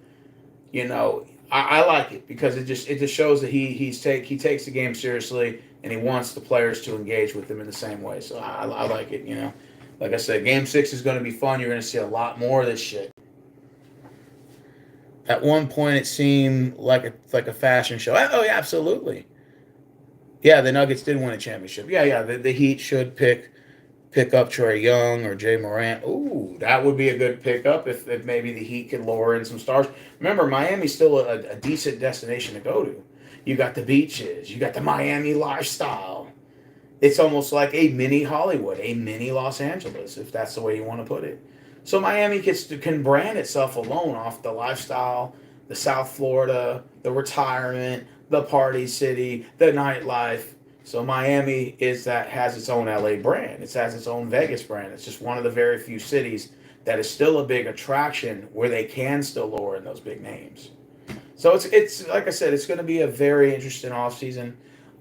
I like it because it just shows that he takes the game seriously and he wants the players to engage with him in the same way. So I like it. Like I said, Game 6 is going to be fun. You're going to see a lot more of this shit. At one point, it seemed like a fashion show. Oh yeah, absolutely. Yeah, the Nuggets did win a championship. Yeah. The Heat should pick up Trae Young or Jay Morant. Ooh, that would be a good pickup if maybe the Heat could lower in some stars. Remember, Miami's still a decent destination to go to. You got the beaches. You got the Miami lifestyle. It's almost like a mini Hollywood, a mini Los Angeles, if that's the way you want to put it. So Miami can brand itself alone off the lifestyle, the South Florida, the retirement, the party city, the nightlife. So Miami has its own LA brand. It has its own Vegas brand. It's just one of the very few cities that is still a big attraction where they can still lure in those big names. So it's like I said, it's going to be a very interesting offseason.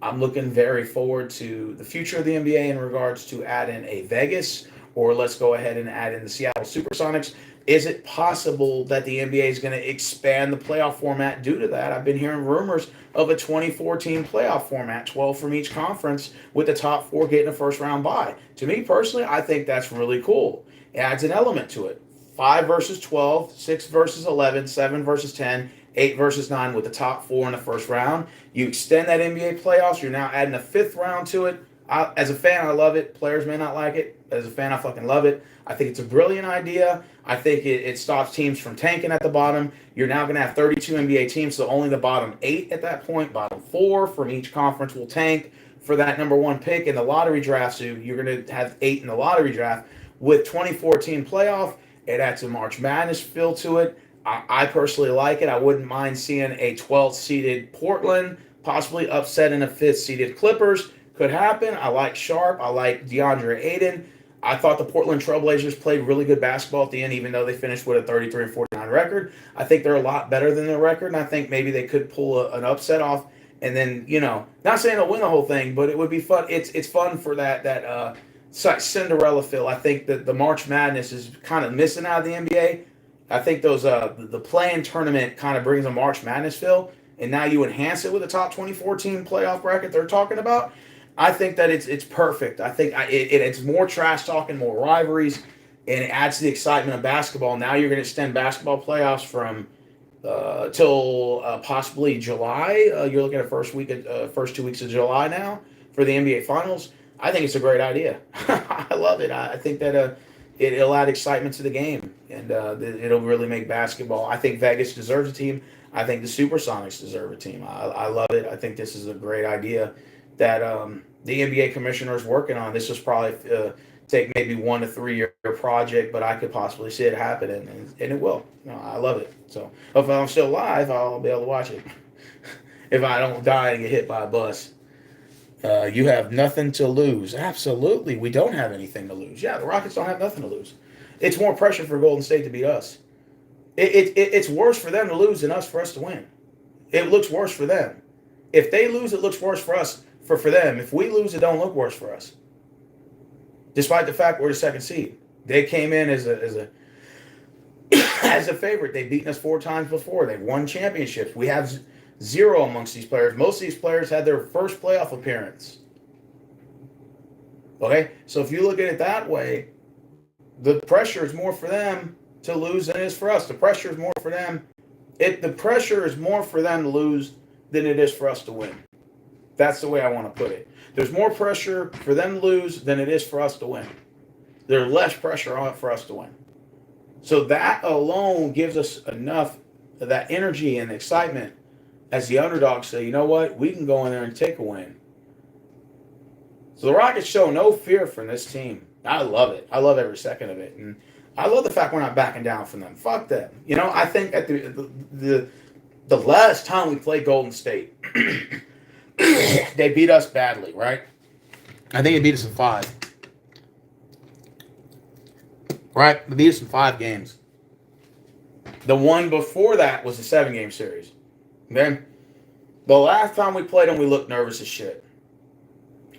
I'm looking very forward to the future of the NBA in regards to adding a Vegas, or let's go ahead and add in the Seattle Supersonics. Is it possible that the NBA is going to expand the playoff format due to that? I've been hearing rumors of a 24-team playoff format, 12 from each conference, with the top 4 getting a first-round bye. To me personally, I think that's really cool. It adds an element to it. 5 versus 12, 6 versus 11, 7 versus 10, 8 versus 9 with the top 4 in the first round. You extend that NBA playoffs. You're now adding a 5th round to it. As a fan, I love it. Players may not like it. As a fan, I fucking love it. I think it's a brilliant idea. I think it stops teams from tanking at the bottom. You're now going to have 32 NBA teams, so only the bottom 8 at that point, bottom 4 from each conference will tank for that number 1 pick in the lottery draft. So you're going to have 8 in the lottery draft. With 24-team playoff, it adds a March Madness feel to it. I personally like it. I wouldn't mind seeing a 12th-seeded Portland, possibly upsetting a 5th-seeded Clippers. Could happen. I like Sharp. I like DeAndre Ayton. I thought the Portland Trailblazers played really good basketball at the end, even though they finished with a 33-49 record. I think they're a lot better than their record, and I think maybe they could pull an upset off. And then, not saying they'll win the whole thing, but it would be fun. It's fun for that Cinderella feel. I think that the March Madness is kind of missing out of the NBA. I think the play-in tournament kind of brings a March Madness feel, and now you enhance it with a top 24-team playoff bracket they're talking about. I think that it's perfect. I think it's more trash talking, more rivalries, and it adds to the excitement of basketball. Now you're going to extend basketball playoffs from till possibly July. You're looking at first 2 weeks of July now for the NBA Finals. I think it's a great idea. I love it. I think that it'll add excitement to the game, and it'll really make basketball. I think Vegas deserves a team. I think the Supersonics deserve a team. I love it. I think this is a great idea that the NBA commissioner is working on. This was probably take maybe 1 to 3 year project, but I could possibly see it happening, and it will. I love it. So if I'm still alive, I'll be able to watch it. If I don't die and get hit by a bus. You have nothing to lose. Absolutely, we don't have anything to lose. Yeah, the Rockets don't have nothing to lose. It's more pressure for Golden State to beat us. It's worse for them to lose than for us to win. It looks worse for them. If they lose, it looks worse for us. For them, if we lose, it don't look worse for us. Despite the fact we're the 2nd seed, they came in as a favorite. They've beaten us 4 times before. They've won championships. We have 0 amongst these players. Most of these players had their first playoff appearance. Okay, so if you look at it that way, the pressure is more for them to lose than it is for us. The pressure is more for them. The pressure is more for them to lose than it is for us to win. That's the way I want to put it. There's more pressure for them to lose than it is for us to win. There's less pressure on it for us to win. So that alone gives us enough of that energy and excitement as the underdog say, you know what, we can go in there and take a win. So the Rockets show no fear from this team. I love it. I love every second of it, and I love the fact we're not backing down from them. Fuck them. You know, I think at the last time we played Golden State, they beat us badly, right? I think they beat us in 5. Right? They beat us in 5 games. The one before that was a 7-game series. Okay? The last time we played them, we looked nervous as shit.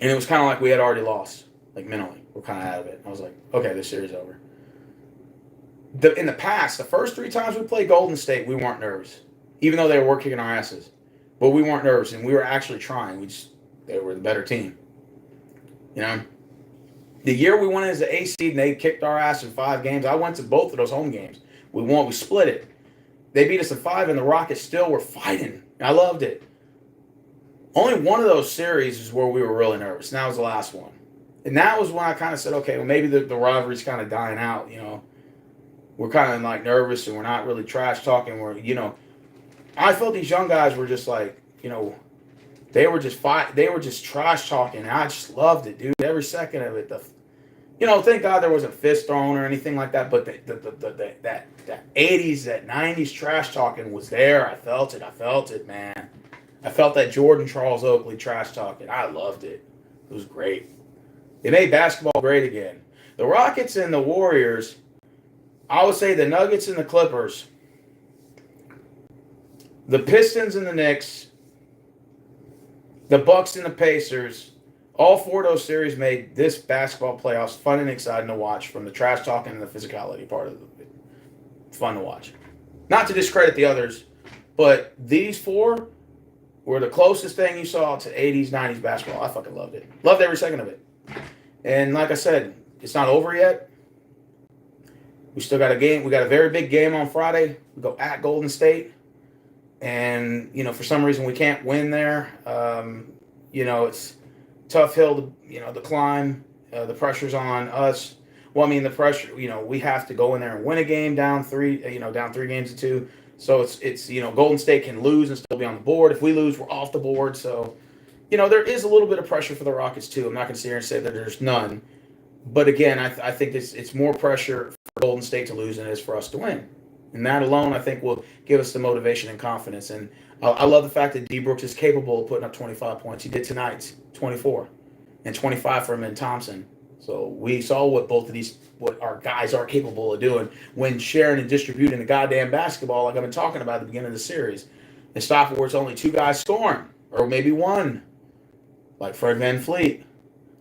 And it was kind of like we had already lost. Like, mentally. We're kind of out of it. I was like, okay, this series is over. In the past, the first 3 times we played Golden State, we weren't nervous. Even though they were kicking our asses. But we weren't nervous, and we were actually trying. They were the better team. You know? The year we went as the 8th seed and they kicked our ass in 5 games, I went to both of those home games. We won. We split it. They beat us in 5, and the Rockets still were fighting. I loved it. Only one of those series is where we were really nervous, and that was the last one. And that was when I kind of said, okay, well, maybe the rivalry's kind of dying out, you know. We're kind of like nervous, and we're not really trash talking. We're, you know, I felt these young guys were just like, you know, they were just trash talking. And I just loved it, dude. Every second of it. You know, thank God there wasn't fist thrown or anything like that. But that 80s, that 90s trash talking was there. I felt it, man. I felt that Jordan Charles Oakley trash talking. I loved it. It was great. They made basketball great again. The Rockets and the Warriors, I would say the Nuggets and the Clippers, the Pistons and the Knicks, the Bucks and the Pacers, all 4 of those series made this basketball playoffs fun and exciting to watch, from the trash talking and the physicality part of it. Fun to watch. Not to discredit the others, but these 4 were the closest thing you saw to 80s, 90s basketball. I fucking loved it. Loved every second of it. And like I said, it's not over yet. We still got a game. We got a very big game on Friday. We go at Golden State. And, you know, for some reason we can't win there. You know, it's a tough hill to climb. The pressure's on us. Well, I mean, the pressure, you know, we have to go in there and win a game down 3 games to 2. So it's you know, Golden State can lose and still be on the board. If we lose, we're off the board. So, you know, there is a little bit of pressure for the Rockets too. I'm not going to sit here and say that there's none. But again, I think it's more pressure for Golden State to lose than it is for us to win. And that alone, I think, will give us the motivation and confidence. And I love the fact that D. Brooks is capable of putting up 25 points. He did tonight, 24. And 25 for him and Thompson. So we saw what our guys are capable of doing when sharing and distributing the goddamn basketball, like I've been talking about at the beginning of the series. And stop it where it's only 2 guys scoring, or maybe 1. Like Fred VanVleet.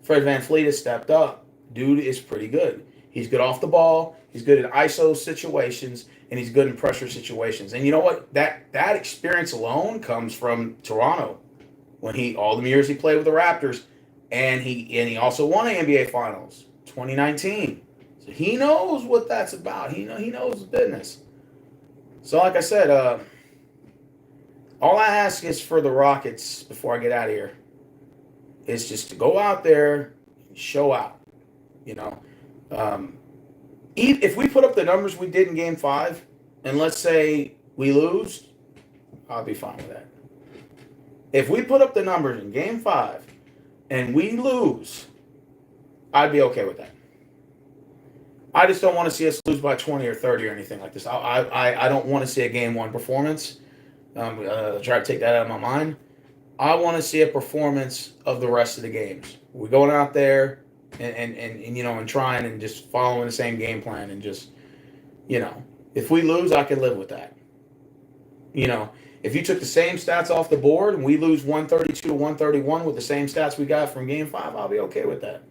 Fred VanVleet has stepped up. Dude is pretty good. He's good off the ball. He's good in ISO situations, and he's good in pressure situations. And you know what? That experience alone comes from Toronto. When all the years he played with the Raptors, and he also won the NBA Finals 2019. So he knows what that's about. He knows the business. So like I said, all I ask is for the Rockets before I get out of here is just to go out there and show out. You know, if we put up the numbers we did in Game 5, and let's say we lose, I'll be fine with that. If we put up the numbers in Game 5 and we lose, I'd be okay with that. I just don't want to see us lose by 20 or 30 or anything like this. I don't want to see a Game 1 performance. Try to take that out of my mind. I want to see a performance of the rest of the games. We're going out there and you know, and trying and just following the same game plan, and just, you know, if we lose, I can live with that. You know, if you took the same stats off the board and we lose 132 to 131 with the same stats we got from Game 5, I'll be okay with that.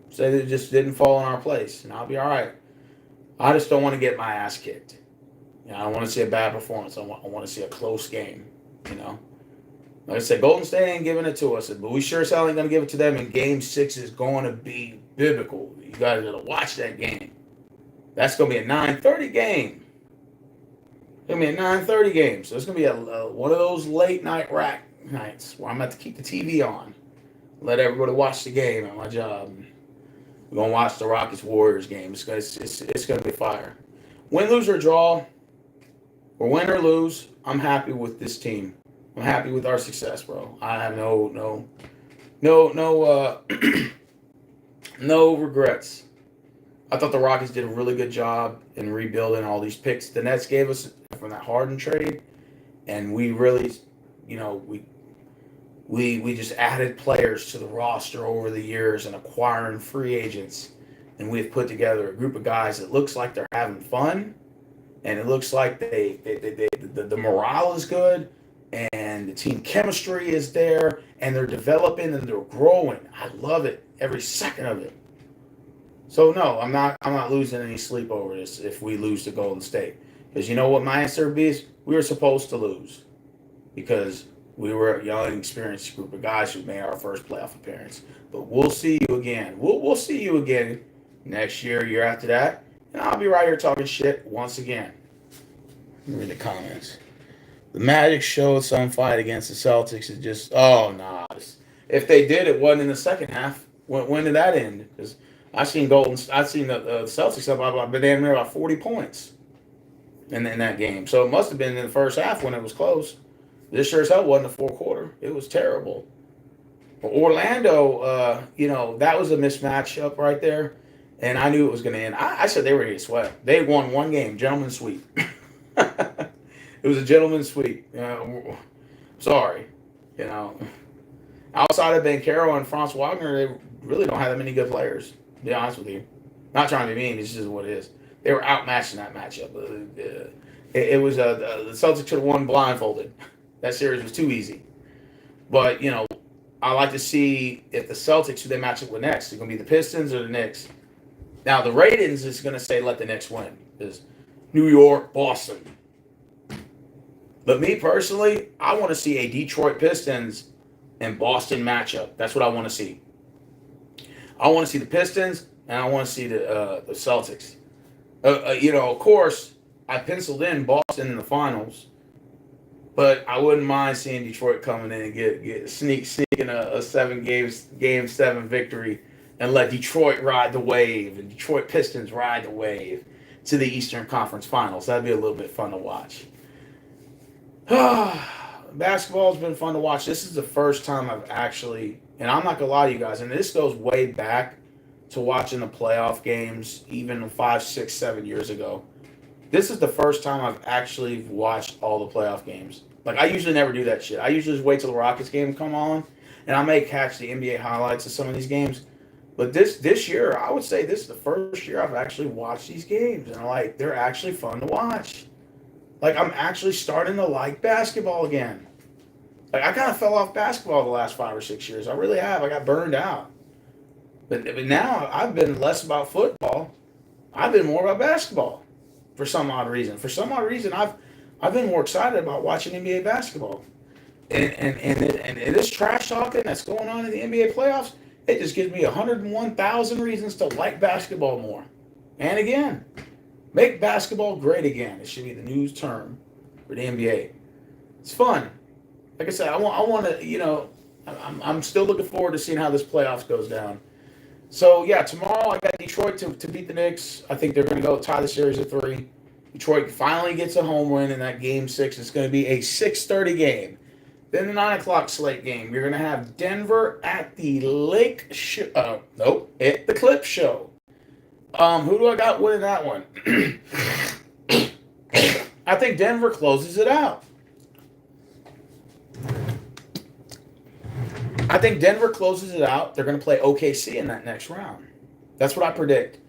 Say that it just didn't fall in our place, and I'll be all right. I just don't want to get my ass kicked. You know, I don't want to see a bad performance. I want to see a close game, you know. Like I said, Golden State ain't giving it to us, but we sure as hell ain't going to give it to them, and Game 6 is going to be biblical. You guys got to watch that game. That's going to be a 9:30 game. It's going to be a 9:30 game, so it's going to be one of those late night rack nights where I'm going to have to keep the TV on, let everybody watch the game at my job. We're going to watch the Rockets-Warriors game. It's going to be fire. Win, lose, or draw, or win or lose, I'm happy with this team. I'm happy with our success, bro. I have no no regrets. I thought the Rockets did a really good job in rebuilding all these picks the Nets gave us from that Harden trade, and we really, you know, we just added players to the roster over the years and acquiring free agents, and we've put together a group of guys that looks like they're having fun, and it looks like the morale is good, and the team chemistry is there, and they're developing and they're growing. I love it every second of it. So no, I'm not losing any sleep over this if we lose to Golden State. Because you know what my answer would be is we were supposed to lose. Because we were a young, experienced group of guys who made our first playoff appearance. But we'll see you again. We'll see you again next year, year after that. And I'll be right here talking shit once again. Read the comments. The Magic showed some fight against the Celtics. It just, oh, nah. If they did, it wasn't in the second half. When did that end? Because I've seen the Celtics up by damn near about 40 points in that game. So it must have been in the first half when it was close. This sure as hell wasn't the fourth quarter. It was terrible. But Orlando, that was a mismatch up right there. And I knew it was going to end. I said they were going to get swept. They won one game, gentleman's sweep. It was a gentleman's sweep. Sorry. Outside of Banchero and Franz Wagner, they really don't have that many good players. To be honest with you, not trying to be mean. It's just what it is. They were outmatched in that matchup. It was the Celtics should have won blindfolded. That series was too easy. But I like to see if the Celtics, who they match up with next, is going to be the Pistons or the Knicks. Now the ratings is going to say let the Knicks win. Is New York, Boston. But me personally, I want to see a Detroit Pistons and Boston matchup. That's what I want to see. I want to see the Pistons, and I want to see the Celtics. Of course, I penciled in Boston in the finals, but I wouldn't mind seeing Detroit coming in and get sneaking a game 7 victory and let Detroit ride the wave and Detroit Pistons ride the wave to the Eastern Conference Finals. That'd be a little bit fun to watch. Basketball's been fun to watch. This is the first time I've actually, and I'm not gonna lie to you guys, and this goes way back to watching the playoff games, even 5, 6, 7 years ago. This is the first time I've actually watched all the playoff games. Like, I usually never do that shit. I usually just wait till the Rockets game come on, and I may catch the NBA highlights of some of these games. But this year, I would say this is the first year I've actually watched these games, and they're actually fun to watch. I'm actually starting to like basketball again. I kind of fell off basketball the last 5 or 6 years. I really have. I got burned out. But now I've been less about football. I've been more about basketball for some odd reason. For some odd reason, I've been more excited about watching NBA basketball. And this trash talking that's going on in the NBA playoffs, it just gives me 101,000 reasons to like basketball more. And again, make basketball great again. It should be the new term for the NBA. It's fun. Like I said, I want to, I'm still looking forward to seeing how this playoffs goes down. So, yeah, tomorrow I got Detroit to beat the Knicks. I think they're going to go tie the series at 3. Detroit finally gets a home win in that Game 6. It's going to be a 6:30 game. Then the 9 o'clock slate game. You're going to have Denver at the at the Clip Show. Who do I got winning that one? I think Denver closes it out. I think Denver closes it out. They're going to play OKC in that next round. That's what I predict.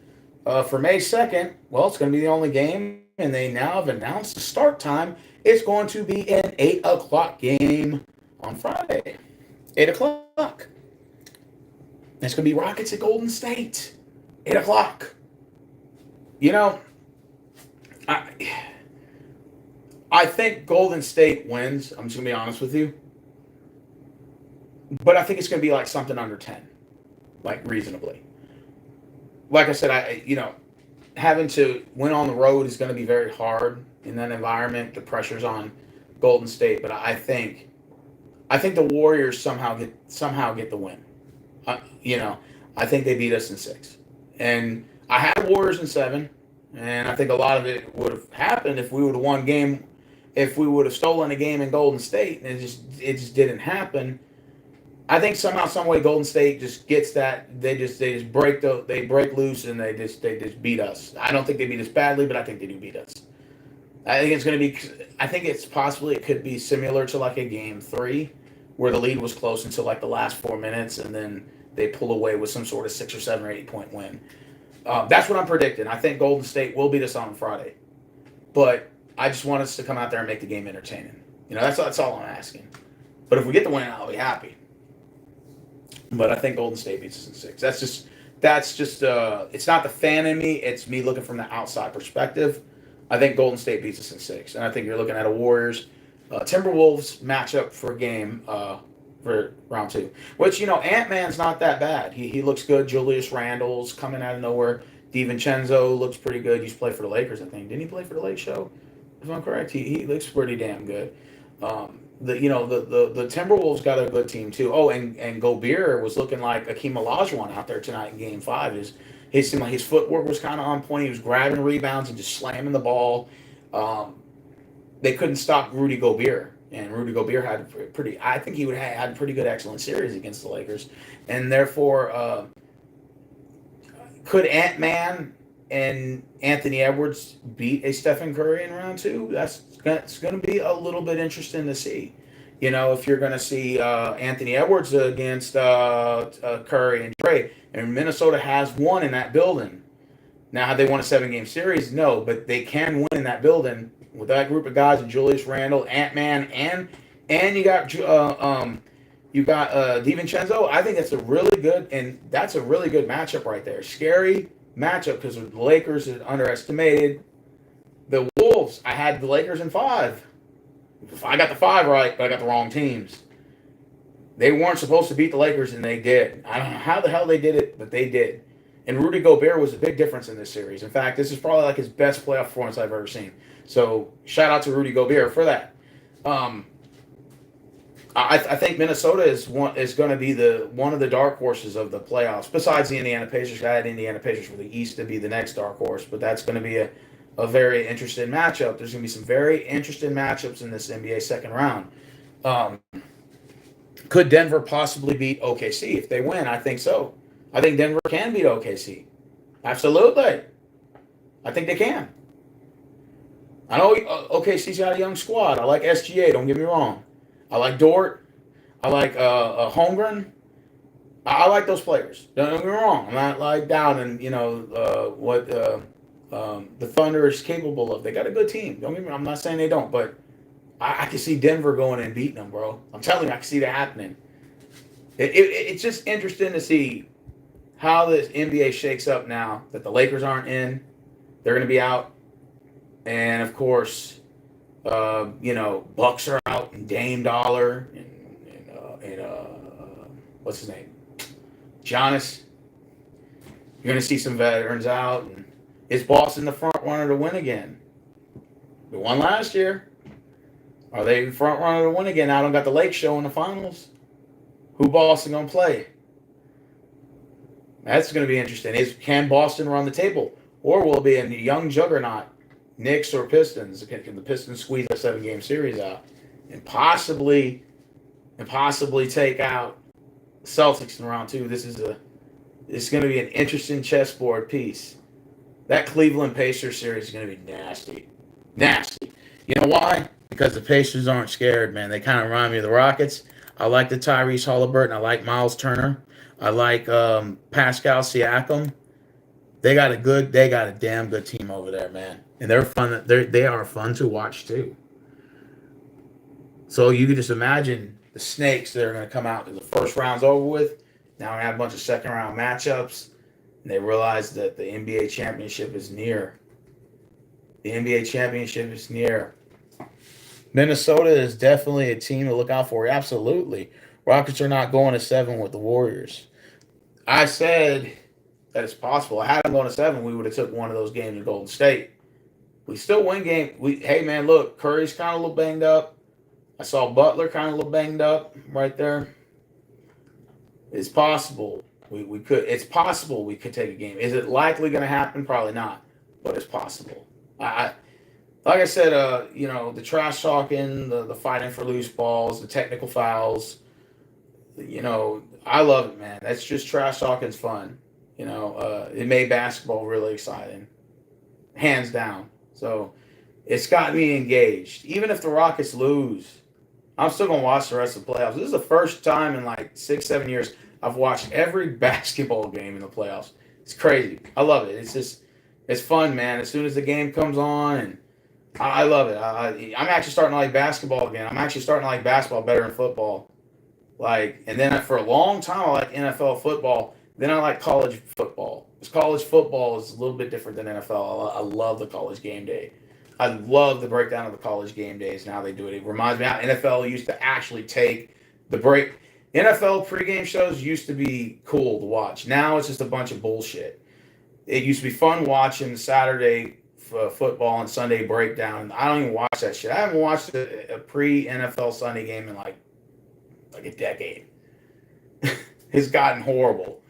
For May 2nd, well, it's going to be the only game, and they now have announced the start time. It's going to be an 8 o'clock game on Friday. 8 o'clock. It's going to be Rockets at Golden State. 8 o'clock. I think Golden State wins. I'm just going to be honest with you. But I think it's going to be something under 10. Reasonably. Like I said, having to win on the road is going to be very hard in that environment. The pressure's on Golden State, but I think the Warriors somehow get the win. I think they beat us in 6, and I had Warriors in 7, and I think a lot of it would have happened if we would have won game if we would have stolen a game in Golden State and it just didn't happen, I think somehow, some way, Golden State just gets that they just break loose and they just beat us. I don't think they beat us badly, but I think they do beat us. I think it's going to be. I think it could be similar to like a game three, where the lead was close until like the last 4 minutes, and then they pull away with some sort of 6 or 7 or 8 point win. That's what I'm predicting. I think Golden State will beat us on Friday, but I just want us to come out there and make the game entertaining. That's all I'm asking. But if we get the win, I'll be happy. But I think Golden State beats us in 6. That's just it's not the fan in me. It's me looking from the outside perspective. I think Golden State beats us in 6, and I think you're looking at a Warriors Timberwolves matchup for game for round 2. Which Ant-Man's not that bad. He looks good. Julius Randle's coming out of nowhere. DiVincenzo looks pretty good. He's played for the Lakers, I think. Didn't he play for the Lake Show? If I'm correct, he looks pretty damn good. The Timberwolves got a good team too. Oh, and Gobert was looking like Akeem Olajuwon out there tonight in Game 5. His seemed like his footwork was kind of on point. He was grabbing rebounds and just slamming the ball. They couldn't stop Rudy Gobert, and Rudy Gobert had pretty. I think he would have had a pretty good, excellent series against the Lakers, and therefore, could Ant-Man and Anthony Edwards beat a Stephen Curry in round 2? That's going to be a little bit interesting to see. If you're going to see Anthony Edwards against Curry and Dre, and Minnesota has won in that building. Now, have they won a 7-game series? No, but they can win in that building with that group of guys: Julius Randle, Ant-Man, and you got DiVincenzo. I think that's a really good matchup right there. Scary matchup because the Lakers is underestimated. The Wolves, I had the Lakers in 5. I got the 5 right, but I got the wrong teams. They weren't supposed to beat the Lakers, and they did. I don't know how the hell they did it, but they did. And Rudy Gobert was a big difference in this series. In fact, this is probably like his best playoff performance I've ever seen. So shout out to Rudy Gobert for that. I think Minnesota is going to be one of the dark horses of the playoffs. Besides the Indiana Pacers, I had Indiana Pacers for the East to be the next dark horse, but that's going to be a very interesting matchup. There's going to be some very interesting matchups in this NBA second round. Could Denver possibly beat OKC if they win? I think so. I think Denver can beat OKC. Absolutely. I think they can. I know OKC's got a young squad. I like SGA, don't get me wrong. I like Dort. I like Holmgren. I like those players. Don't get me wrong. I'm not like doubting, what the Thunder is capable of. They got a good team. Don't get me wrong. I'm not saying they don't, but I can see Denver going and beating them, bro. I'm telling you, I can see that happening. It's just interesting to see how this NBA shakes up now that the Lakers aren't in. They're going to be out. And, of course, Bucks are out, and Dame Dollar, and what's his name? Giannis. You're going to see some veterans out. And is Boston the front runner to win again? They won last year. Are they the front runner to win again? I don't got the Lake Show in the finals. Who Boston going to play? That's going to be interesting. Can Boston run the table? Or will it be a young juggernaut? Knicks or Pistons? Can the Pistons squeeze a 7-game series out and possibly take out Celtics in round 2? It's going to be an interesting chessboard piece. That Cleveland Pacers series is going to be nasty. Nasty. You know why? Because the Pacers aren't scared, man. They kind of remind me of the Rockets. I like the Tyrese Halliburton. I like Miles Turner. I like Pascal Siakam. They got a damn good team over there, man. And they're fun. They are fun to watch too. So you can just imagine the snakes that are going to come out because the first round's over with. Now we have a bunch of second round matchups, and they realize that the NBA championship is near. The NBA championship is near. Minnesota is definitely a team to look out for. Absolutely. Rockets are not going to 7 with the Warriors. I said that it's possible. I had them going to 7. We would have took one of those games in Golden State. We still win game. Hey, man, look, Curry's kind of a little banged up. I saw Butler kind of a little banged up right there. It's possible. It's possible we could take a game. Is it likely going to happen? Probably not. But it's possible. like I said, the trash talking, the fighting for loose balls, the technical fouls. I love it, man. That's just trash talking's fun. It made basketball really exciting, hands down. So it's got me engaged. Even if the Rockets lose, I'm still gonna watch the rest of the playoffs. This is the first time in like 6, 7 years I've watched every basketball game in the playoffs. It's crazy. I love it. It's fun, man. As soon as the game comes on, and I love it. I'm actually starting to like basketball again. I'm actually starting to like basketball better than football. And then for a long time I like NFL football. Then I like college football. Because college football is a little bit different than NFL. I love the college game day. I love the breakdown of the college game days and how they do it. It reminds me how NFL used to actually take the break. NFL pregame shows used to be cool to watch. Now it's just a bunch of bullshit. It used to be fun watching Saturday football and Sunday breakdown. I don't even watch that shit. I haven't watched a pre-NFL Sunday game in like a decade. It's gotten horrible.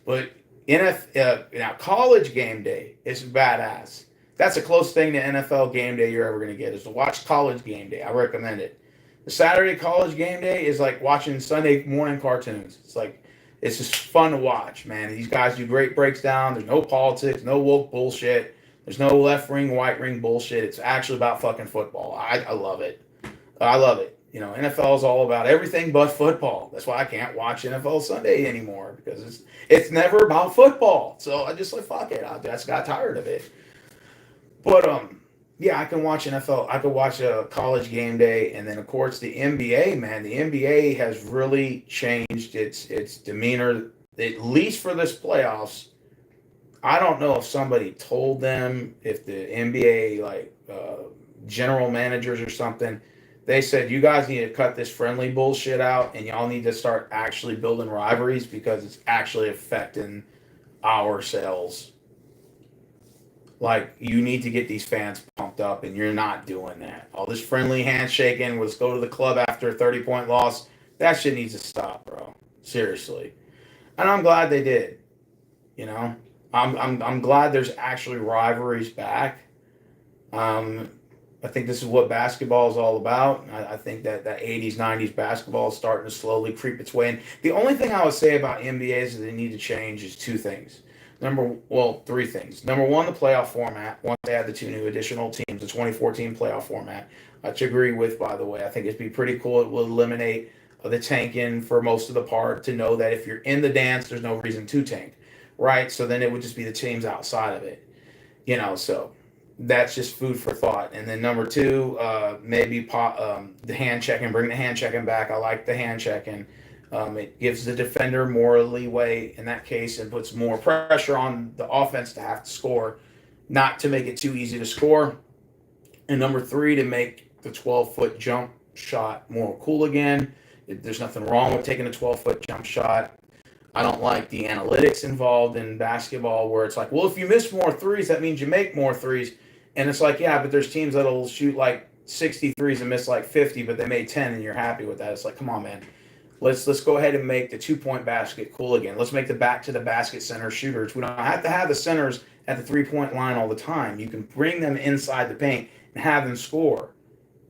But now college game day is badass. That's the closest thing to NFL game day you're ever going to get, is to watch college game day. I recommend it. The Saturday college game day is like watching Sunday morning cartoons. It's just fun to watch, man. These guys do great breaks down. There's no politics, no woke bullshit. There's no left ring, white ring bullshit. It's actually about fucking football. I love it. I love it. NFL is all about everything but football. That's why I can't watch NFL Sunday anymore, because it's never about football. So I just fuck it. I just got tired of it. But yeah, I can watch NFL. I could watch a college game day, and then of course the NBA. Man, the NBA has really changed its demeanor, at least for this playoffs. I don't know if somebody told them, if the NBA general managers or something. They said, you guys need to cut this friendly bullshit out, and y'all need to start actually building rivalries, because it's actually affecting our sales. You need to get these fans pumped up, and you're not doing that. All this friendly handshaking, let's go to the club after a 30-point loss. That shit needs to stop, bro. Seriously. And I'm glad they did. I'm glad there's actually rivalries back. I think this is what basketball is all about. I think that 80s, 90s basketball is starting to slowly creep its way in. The only thing I would say about NBA is that they need to change is three things. Number one, the playoff format. Once they add the 2 new additional teams, the 2014 playoff format, which I agree with, by the way. I think it'd be pretty cool. It will eliminate the tanking for most of the part, to know that if you're in the dance, there's no reason to tank, right? So then it would just be the teams outside of it, so that's just food for thought. And then number 2, maybe the hand checking, bring the hand checking back. I like the hand checking. It gives the defender more leeway in that case, and puts more pressure on the offense to have to score, not to make it too easy to score. And number 3, to make the 12-foot jump shot more cool again. There's nothing wrong with taking a 12-foot jump shot. I don't like the analytics involved in basketball, where it's like, well, if you miss more threes, that means you make more threes. And it's like, yeah, but there's teams that'll shoot 60 threes and miss 50, but they made 10, and you're happy with that. It's like, come on, man. Let's go ahead and make the 2-point basket cool again. Let's make the back to the basket center shooters. We don't have to have the centers at the 3-point line all the time. You can bring them inside the paint and have them score.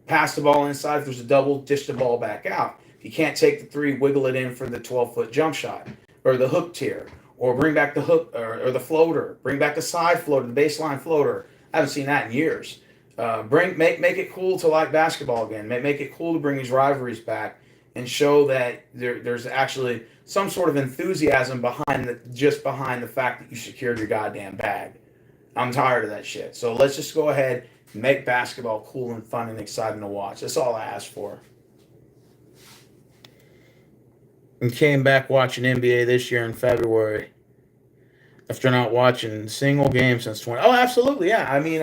Pass the ball inside. If there's a double, dish the ball back out. If you can't take the 3, wiggle it in for the 12-foot jump shot, or the hook tier, or bring back the hook or the floater. Bring back the side floater, the baseline floater. I haven't seen that in years. Make it cool to like basketball again. Make it cool to bring these rivalries back, and show that there's actually some sort of enthusiasm behind the fact that you secured your goddamn bag. I'm tired of that shit. So let's just go ahead and make basketball cool and fun and exciting to watch. That's all I asked for. And came back watching NBA this year in February, after not watching a single game since 20. Oh, absolutely, yeah. I mean,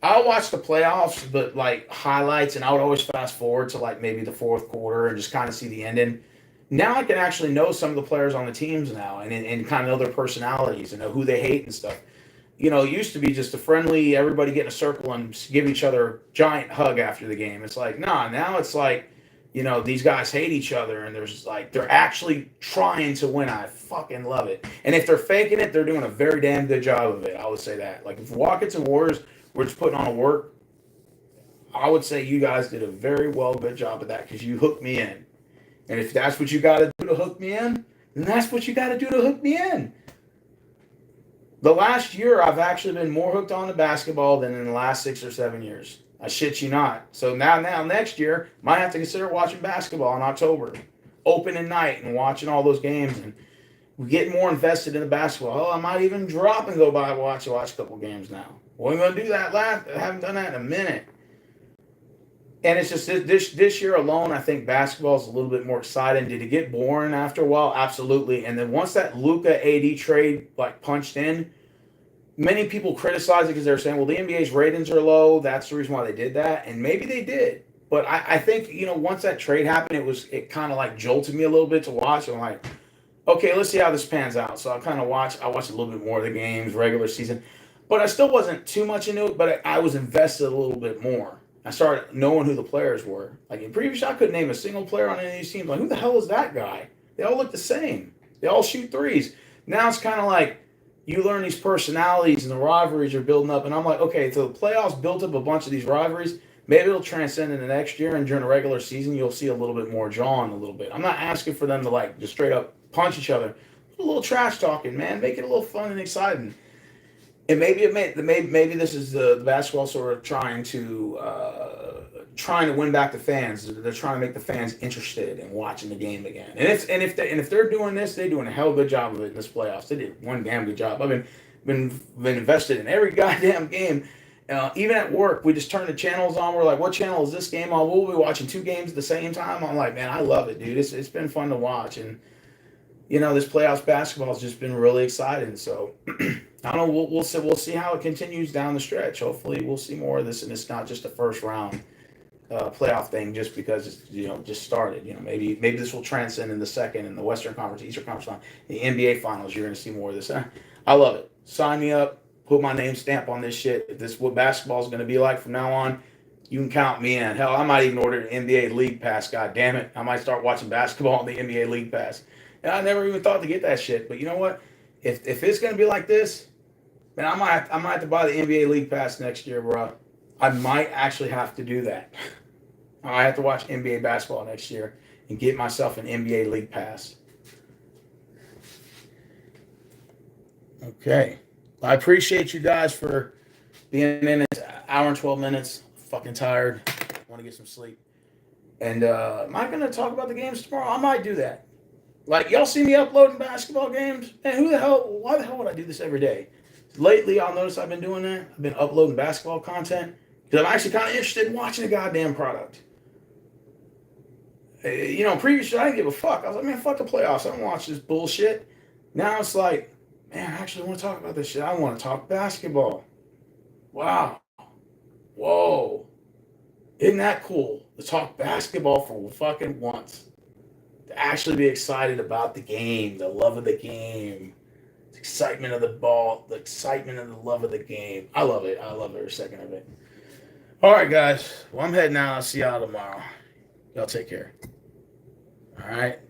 I'll watch the playoffs, but highlights, and I would always fast forward to maybe the fourth quarter and just kind of see the ending. Now I can actually know some of the players on the teams now, and kind of know their personalities and know who they hate and stuff. It used to be just a friendly, everybody get in a circle and give each other a giant hug after the game. It's nah, now it's these guys hate each other, and they're actually trying to win. I fucking love it. And if they're faking it, they're doing a very damn good job of it. I would say that. If Rockets and Warriors were just putting on a work, I would say you guys did a very good job of that because you hooked me in. And if that's what you got to do to hook me in, then that's what you got to do to hook me in. The last year, I've actually been more hooked on the basketball than in the last 6 or 7 years. I shit you not. So now next year, might have to consider watching basketball in October, opening night, and watching all those games, and we get more invested in the basketball. Hell, I might even drop and go by and watch a couple games now. Wasn't gonna do that last. I haven't done that in a minute. And it's just this year alone, I think basketball is a little bit more exciting. Did it get boring after a while? Absolutely. And then once that Luka AD trade like punched in, many people criticize it because they're saying, well, the NBA's ratings are low. That's the reason why they did that. And maybe they did. But I think, once that trade happened, it kind of like jolted me a little bit to watch. I'm like, okay, let's see how this pans out. So I watched a little bit more of the games, regular season. But I still wasn't too much into it, but I was invested a little bit more. I started knowing who the players were. Like in previous, I couldn't name a single player on any of these teams. Like, who the hell is that guy? They all look the same. They all shoot threes. Now it's kind of like you learn these personalities and the rivalries are building up. And I'm like, okay, so the playoffs built up a bunch of these rivalries. Maybe it'll transcend in the next year, and during the regular season, you'll see a little bit more jawing a little bit. I'm not asking for them to like just straight up punch each other. A little trash talking, man. Make it a little fun and exciting. And maybe this is the basketball sort of trying to win back the fans. They're trying to make the fans interested in watching the game again. And if they're doing this, they're doing a hell of a good job of it in this playoffs. They did one damn good job. I've been invested in every goddamn game. Even at work, we just turn the channels on. We're like, what channel is this game on? We'll be watching 2 games at the same time. I'm like, man, I love it, dude. It's been fun to watch. And this playoffs basketball has just been really exciting. So I don't know. We'll see how it continues down the stretch. Hopefully, we'll see more of this, and it's not just a first round playoff thing just because it's just started. Maybe this will transcend in the second in the Western Conference, Eastern Conference, the NBA Finals. You're going to see more of this. I love it. Sign me up. Put my name stamp on this shit. If this is what basketball is going to be like from now on, you can count me in. Hell, I might even order an NBA League Pass. God damn it. I might start watching basketball on the NBA League Pass. And I never even thought to get that shit. But you know what? If it's going to be like this, man, I might have to buy the NBA League Pass next year, bro. I might actually have to do that. I have to watch NBA basketball next year and get myself an NBA League Pass. Okay. I appreciate you guys for being in it. Hour and 12 minutes. Fucking tired. Want to get some sleep. And am I going to talk about the games tomorrow? I might do that. Like, y'all see me uploading basketball games? Man, why the hell would I do this every day? Lately, y'all notice I've been doing that. I've been uploading basketball content because I'm actually kind of interested in watching the goddamn product. Previously, I didn't give a fuck. I was like, man, fuck the playoffs. I don't watch this bullshit. Now it's like, man, I actually want to talk about this shit. I want to talk basketball. Wow. Whoa. Isn't that cool to talk basketball for fucking once? To actually be excited about the game, the love of the game, the excitement of the ball, the excitement and the love of the game. I love it. I love every second of it. All right, guys. Well, I'm heading out. I'll see y'all tomorrow. Y'all take care. All right. Peace.